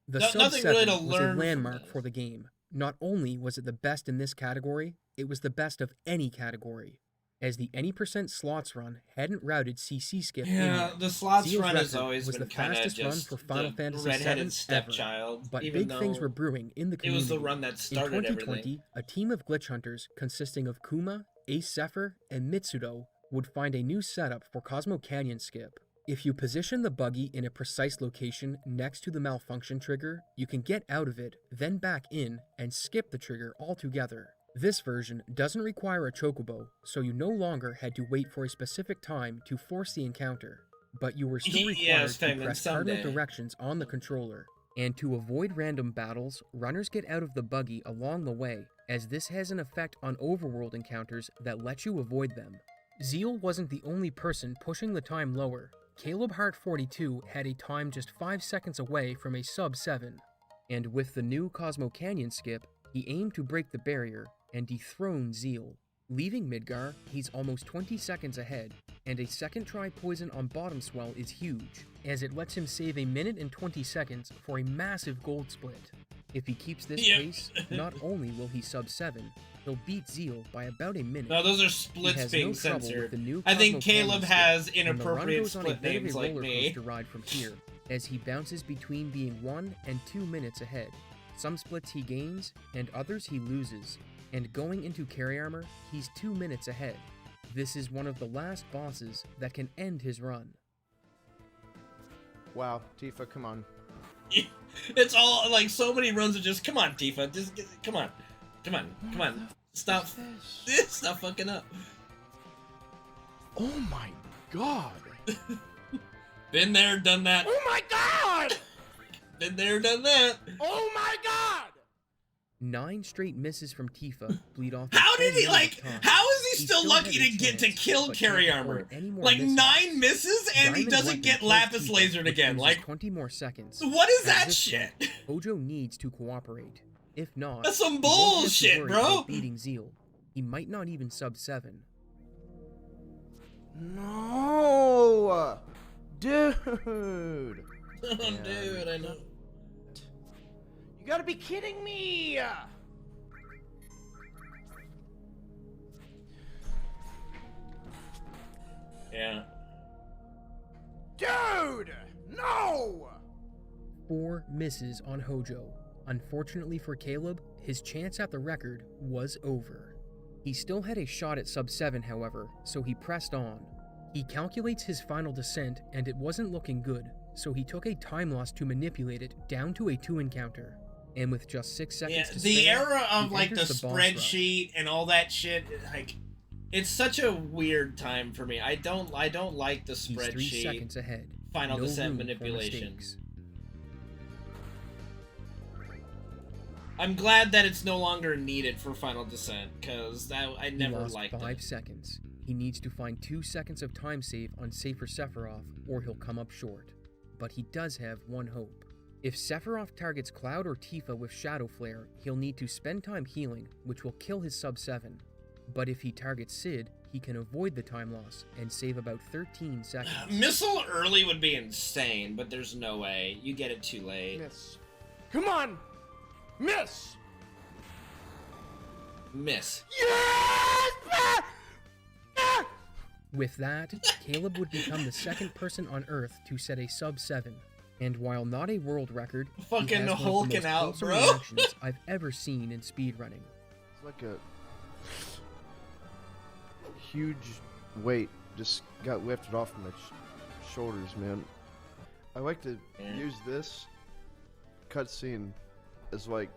The Nothing Sub-7 really to was a learn from landmark this. for the game. Not only was it the best in this category, it was the best of any category. As the any % slots run hadn't routed CC skip Yeah, in the slots Zeal's run has record always was been the kind of fastest run just for Final the Fantasy redheaded VII ever. stepchild. But even big things though were brewing in the it community. was the run that In started 2020, everything. a team of glitch hunters consisting of Kuma, Ace Zephyr, and Mitsudo would find a new setup for Cosmo Canyon skip. If you position the buggy in a precise location next to the malfunction trigger, you can get out of it, then back in, and skip the trigger altogether. This version doesn't require a chocobo, so you no longer had to wait for a specific time to force the encounter, but you were still Yeah, required to Stegman, press cardinal someday. directions on the controller. And to avoid random battles, runners get out of the buggy along the way, as this has an effect on overworld encounters that let you avoid them. Zeal wasn't the only person pushing the time lower. Caleb Hart 42 had a time just 5 seconds away from a sub-7. And with the new Cosmo Canyon skip, he aimed to break the barrier and dethrone Zeal. Leaving Midgar, he's almost 20 seconds ahead, and a second try poison on Bottom Swell is huge, as it lets him save a minute and 20 seconds for a massive gold split. If he keeps this Yep. pace, not only will he sub-7, he'll beat Zeal by about a minute. No, those are He splits has being no trouble with censored. the new I think Cosmo Canyon Caleb skip, has and the run inappropriate goes on a split bit of names a like roller me. coaster ride from here, as he bounces between being 1 and 2 minutes ahead. Some splits he gains, and others he loses. And going into carry armor, he's 2 minutes ahead. This is one of the last bosses that can end his run. Wow, Tifa, come on. It's all like so many runs of just come on, Tifa, come on, come on, stop, stop fucking up. Oh my god! Been there, done that. Oh my god! Been there, done that. Oh my god! 9 straight misses from Tifa bleed off. How did he, time. like, how is he still lucky had a to get to chance, kill but carry can't armor? afford any more Like, misses. 9 misses and he Diamond doesn't weapon get kills lapis Tifa, lasered which again. loses Like, 20 more seconds. what is At that this shit? point, Hojo needs to cooperate. If not, That's some he won't have to bullshit, worry bro. about beating Zeal. He might not even sub 7. No! Dude! Oh, dude, I know. You gotta be kidding me! Yeah. Dude! No! 4 misses on Hojo. Unfortunately for Caleb, his chance at the record was over. He still had a shot at sub 7, however, so he pressed on. He calculates his final descent, and it wasn't looking good, so he took a time loss to manipulate it down to a 2 encounter. And with just 6 seconds to the spare, era of he like the enters boss rush. spreadsheet and all that shit, like, it's such a weird time for me. I don't like the He's 3 spreadsheet. seconds ahead. Final No descent room for manipulation. mistakes. I'm glad that it's no longer needed for final descent, because I He never lost liked 5 it. seconds. He needs to find 2 seconds of time save on Safer Sephiroth, or he'll come up short. But he does have one hope. If Sephiroth targets Cloud or Tifa with Shadow Flare, he'll need to spend time healing, which will kill his sub 7. But if he targets Sid, he can avoid the time loss and save about 13 seconds. Missile early would be insane, but there's no way. You get it too late. Miss. Come on! Miss! Miss. Yes! With that, Caleb would become the second person on Earth to set a sub 7. And while not a world record, he Fucking has one of the hulking most out, wholesome bro. reactions I've ever seen in speedrunning. It's like a huge weight just got lifted off my shoulders, man. I like to use this cutscene as like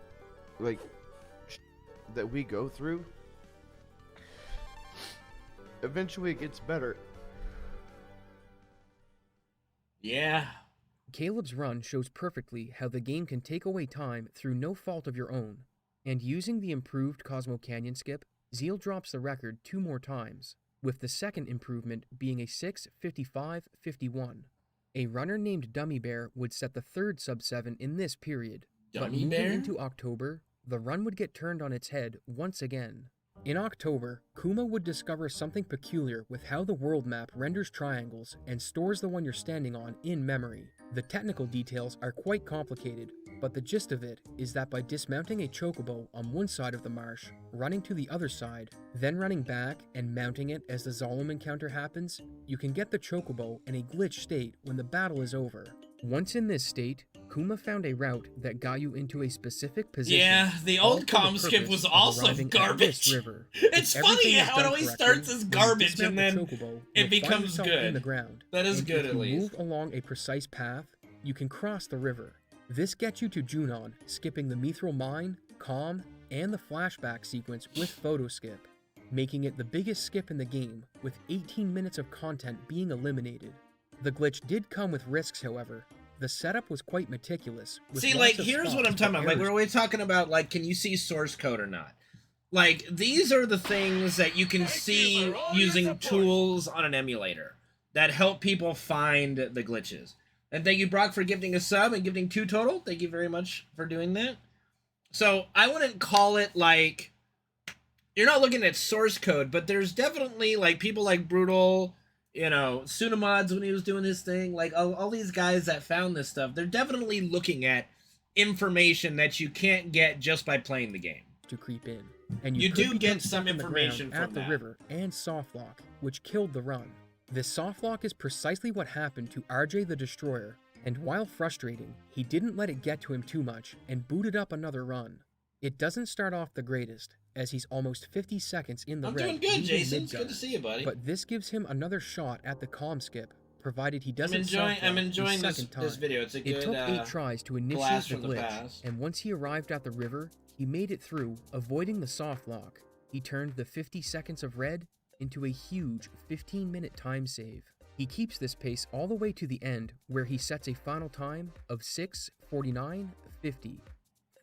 that we go through. Eventually, it gets better. Yeah. Caleb's run shows perfectly how the game can take away time through no fault of your own, and using the improved Cosmo Canyon skip, Zeal drops the record 2 more times, with the second improvement being a 6:55:51. A runner named Dummy Bear would set the third sub 7 in this period, but Dummy moving Bear? into October, the run would get turned on its head once again. In October, Kuma would discover something peculiar with how the world map renders triangles and stores the one you're standing on in memory. The technical details are quite complicated, but the gist of it is that by dismounting a chocobo on one side of the marsh, running to the other side, then running back and mounting it as the Zalem encounter happens, you can get the chocobo in a glitch state when the battle is over. Once in this state, Kuma found a route that got you into a specific position. Yeah, the all old for the comm skip purpose was of also arriving at garbage. this river. It's If funny everything is how it done always correctly, starts as when you garbage dismount and the then chocobo, it you'll find becomes yourself good. in the ground. That is And good, if at you least. move along a precise path, you can cross the river. This gets you to Junon, skipping the Mithril Mine, Calm, and the flashback sequence with photo skip, making it the biggest skip in the game, with 18 minutes of content being eliminated. The glitch did come with risks, however. The setup was quite meticulous. with See, lots like, of here's what spots I'm talking for about. Like, errors. we're always talking about, like, can you see source code or not? Like, these are the things that you can see using tools on an emulator that help people find the glitches. And thank you, Brock, for gifting a sub and gifting 2 total. Thank you very much for doing that. So, I wouldn't call it, like, you're not looking at source code, but there's definitely, like, people like Brutal, you know, Sunamods when he was doing his thing, like, all these guys that found this stuff, they're definitely looking at information that you can't get just by playing the game. To creep in, and You could do become get stuck some in the information ground from at the that. river and softlock, which killed the run. This softlock is precisely what happened to RJ the Destroyer, and while frustrating, he didn't let it get to him too much and booted up another run. It doesn't start off the greatest, as he's almost 50 seconds in the I'm red. doing good, leading Jason. It's mid-gun. good to see you, buddy. But this gives him another shot at the calm skip, provided he I'm doesn't enjoying softlock this, second this time. video. It's a It good took 8 tries to initiate blast the from the glitch, past. and once he arrived at the river, he made it through, avoiding the soft lock. He turned the 50 seconds of red into a huge 15-minute time save. He keeps this pace all the way to the end, where he sets a final time of 6:49.50.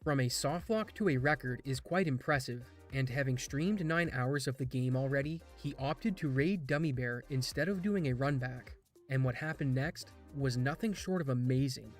From a softlock to a record is quite impressive, and having streamed 9 hours of the game already, he opted to raid Dummy Bear instead of doing a runback, and what happened next was nothing short of amazing.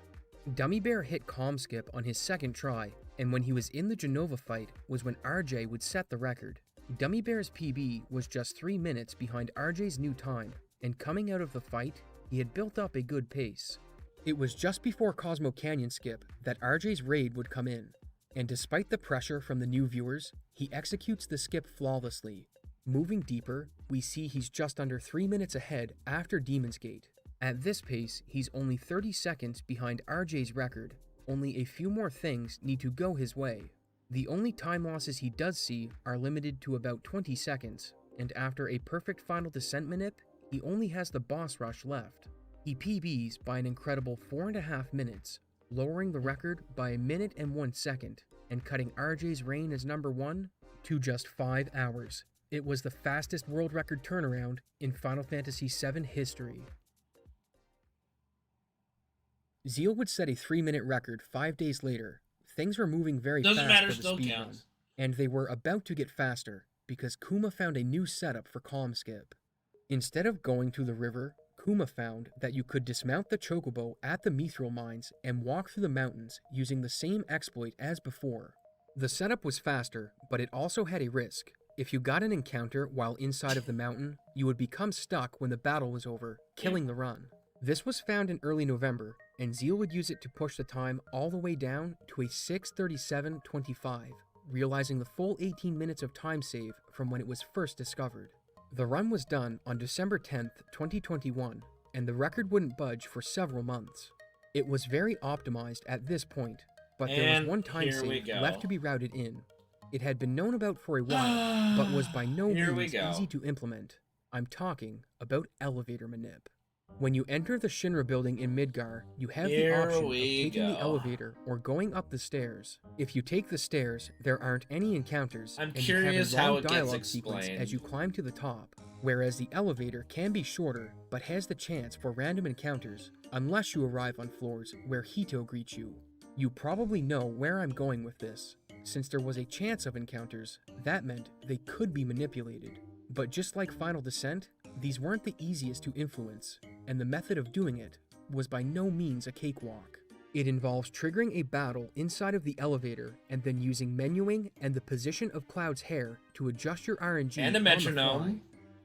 Dummy Bear hit calm skip on his second try, and when he was in the Genova fight was when RJ would set the record. Dummy Bear's PB was just 3 minutes behind RJ's new time, and coming out of the fight, he had built up a good pace. It was just before Cosmo Canyon skip that RJ's raid would come in, and despite the pressure from the new viewers, he executes the skip flawlessly. Moving deeper, we see he's just under 3 minutes ahead after Demon's Gate. At this pace, he's only 30 seconds behind RJ's record. Only a few more things need to go his way. The only time losses he does see are limited to about 20 seconds, and after a perfect final descent manip, he only has the boss rush left. He PBs by an incredible 4.5 minutes, lowering the record by 1 minute and 1 second, and cutting RJ's reign as number 1 to just 5 hours. It was the fastest world record turnaround in Final Fantasy VII history. Zeal would set a 3-minute record 5 days later. Things were moving very fast for the speedrun, and they were about to get faster because Kuma found a new setup for calm skip. Instead of going to the river, Kuma found that you could dismount the chocobo at the mithril mines and walk through the mountains using the same exploit as before. The setup was faster, but it also had a risk. If you got an encounter while inside of the mountain, you would become stuck when the battle was over, killing the run. This was found in early November, and Zeal would use it to push the time all the way down to a 6:37.25, realizing the full 18 minutes of time save from when it was first discovered. The run was done on December 10th, 2021, and the record wouldn't budge for several months. It was very optimized at this point, but there was one time save left to be routed in. It had been known about for a while, but was by no means easy to implement. I'm talking about elevator manip. When you enter the Shinra building in Midgar, you have the option of taking the elevator or going up the stairs. If you take the stairs, there aren't any encounters, I'm and curious you have a long how it gets dialogue sequence explained. as you climb to the top, whereas the elevator can be shorter, but has the chance for random encounters, unless you arrive on floors where Hito greets you. You probably know where I'm going with this. Since there was a chance of encounters, that meant they could be manipulated. But just like Final Descent, these weren't the easiest to influence, and the method of doing it was by no means a cakewalk. It involves triggering a battle inside of the elevator and then using menuing and the position of Cloud's hair to adjust your RNG And a on the metronome. fly,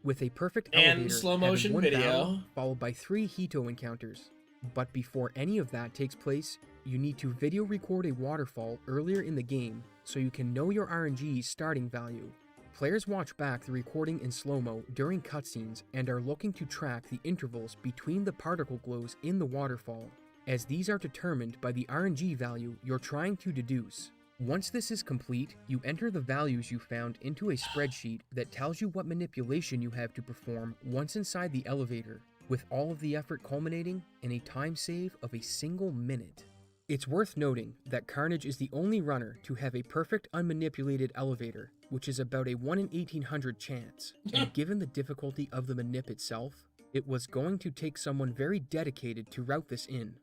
with a perfect And elevator slow having motion one video. battle followed by 3 Hito encounters. But before any of that takes place, you need to video record a waterfall earlier in the game so you can know your RNG's starting value. Players watch back the recording in slow-mo during cutscenes and are looking to track the intervals between the particle glows in the waterfall, as these are determined by the RNG value you're trying to deduce. Once this is complete, you enter the values you found into a spreadsheet that tells you what manipulation you have to perform once inside the elevator, with all of the effort culminating in a time save of a single minute. It's worth noting that Carnage is the only runner to have a perfect unmanipulated elevator, which is about a 1 in 1800 chance, and given the difficulty of the manip itself, it was going to take someone very dedicated to route this in.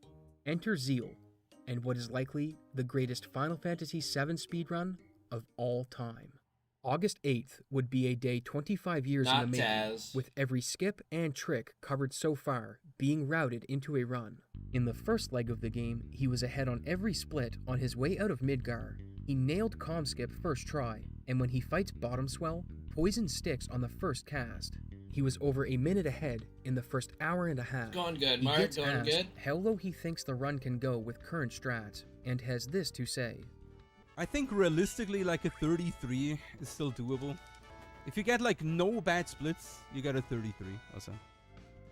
Enter Zeal, and what is likely the greatest Final Fantasy VII speedrun of all time. August 8th would be a day 25 years in the making, with every skip and trick covered so far being routed into a run. In the first leg of the game, he was ahead on every split on his way out of Midgar. He nailed calm skip first try, and when he fights Bottom Swell, poison sticks on the first cast. He was over a minute ahead in the first hour and a half. Going good, He Mark, gets going asked good. how low he thinks the run can go with current strats, and has this to say. I think realistically like a 33 is still doable. If you get like no bad splits, you get a 33 also.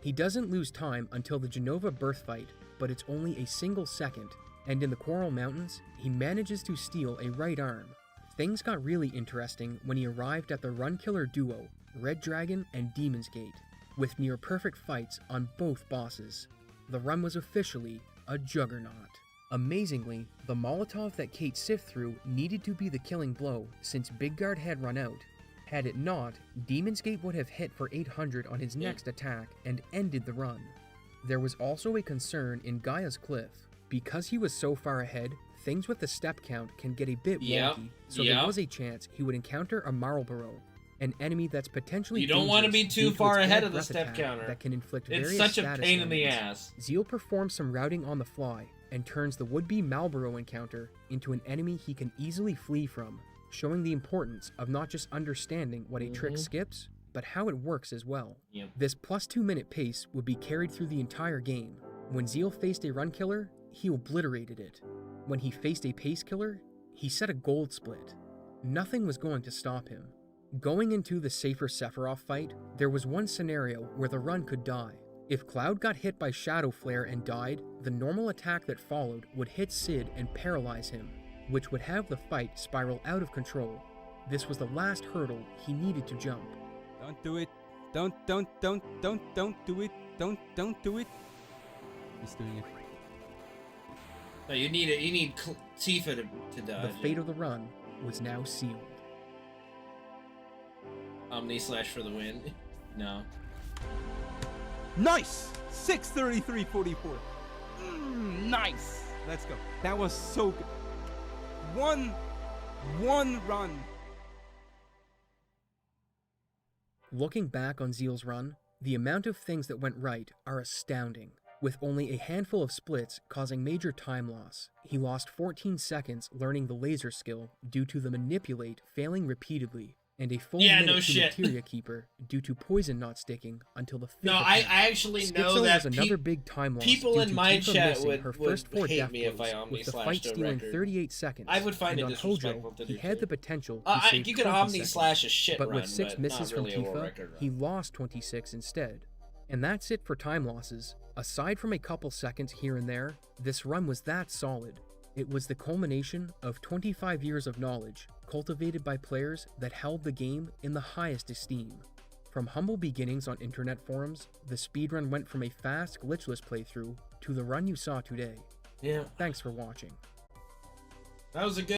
He doesn't lose time until the Genova birth fight, but it's only a single second, and in the Coral Mountains, he manages to steal a right arm. Things got really interesting when he arrived at the run killer duo, Red Dragon and Demon's Gate, with near perfect fights on both bosses. The run was officially a juggernaut. Amazingly, the Molotov that Kate sifted through needed to be the killing blow since Big Guard had run out, Had it not, Demon's Gate would have hit for 800 on his next attack and ended the run. There was also a concern in Gaia's Cliff. Because he was so far ahead, things with the step count can get a bit wonky, so there was a chance he would encounter a Marlboro, an enemy that's potentially You don't want to be too far ahead of the step counter. That can inflict it's various such a pain in the ass. Zeal performs some routing on the fly and turns the would-be Marlboro encounter into an enemy he can easily flee from, showing the importance of not just understanding what a trick skips, but how it works as well. This plus 2 minute pace would be carried through the entire game. When Zeal faced a run killer, he obliterated it. When he faced a pace killer, he set a gold split. Nothing was going to stop him. Going into the safer Sephiroth fight, there was one scenario where the run could die. If Cloud got hit by Shadow Flare and died, the normal attack that followed would hit Sid and paralyze him, which would have the fight spiral out of control. This was the last hurdle he needed to jump. Don't do it. Don't do it. Don't do it. He's doing it. No, you need Tifa to dodge. The fate of the run was now sealed. Omni slash for the win. No. Nice! 633.44. Nice! Let's go. That was so good. One run. Looking back on Zeal's run, the amount of things that went right are astounding. With only a handful of splits causing major time loss, he lost 14 seconds learning the laser skill due to the manipulate failing repeatedly, and a full minute to Materia Keeper due to poison not sticking until the 5th No, I actually know that was another big time loss people in my Tifa chat would hate me if I Omni with the slashed fight a stealing record. 38 seconds. I would find it on disrespectful Hojo, to do he had so. the potential to save You could 20 Omni seconds, slash a shit but run, with 6 but misses not really from a world Tifa, record run. he lost 26 instead. And that's it for time losses. Aside from a couple seconds here and there, this run was that solid. It was the culmination of 25 years of knowledge cultivated by players that held the game in the highest esteem. From humble beginnings on internet forums, the speedrun went from a fast, glitchless playthrough to the run you saw today. Yeah. Thanks for watching. That was a good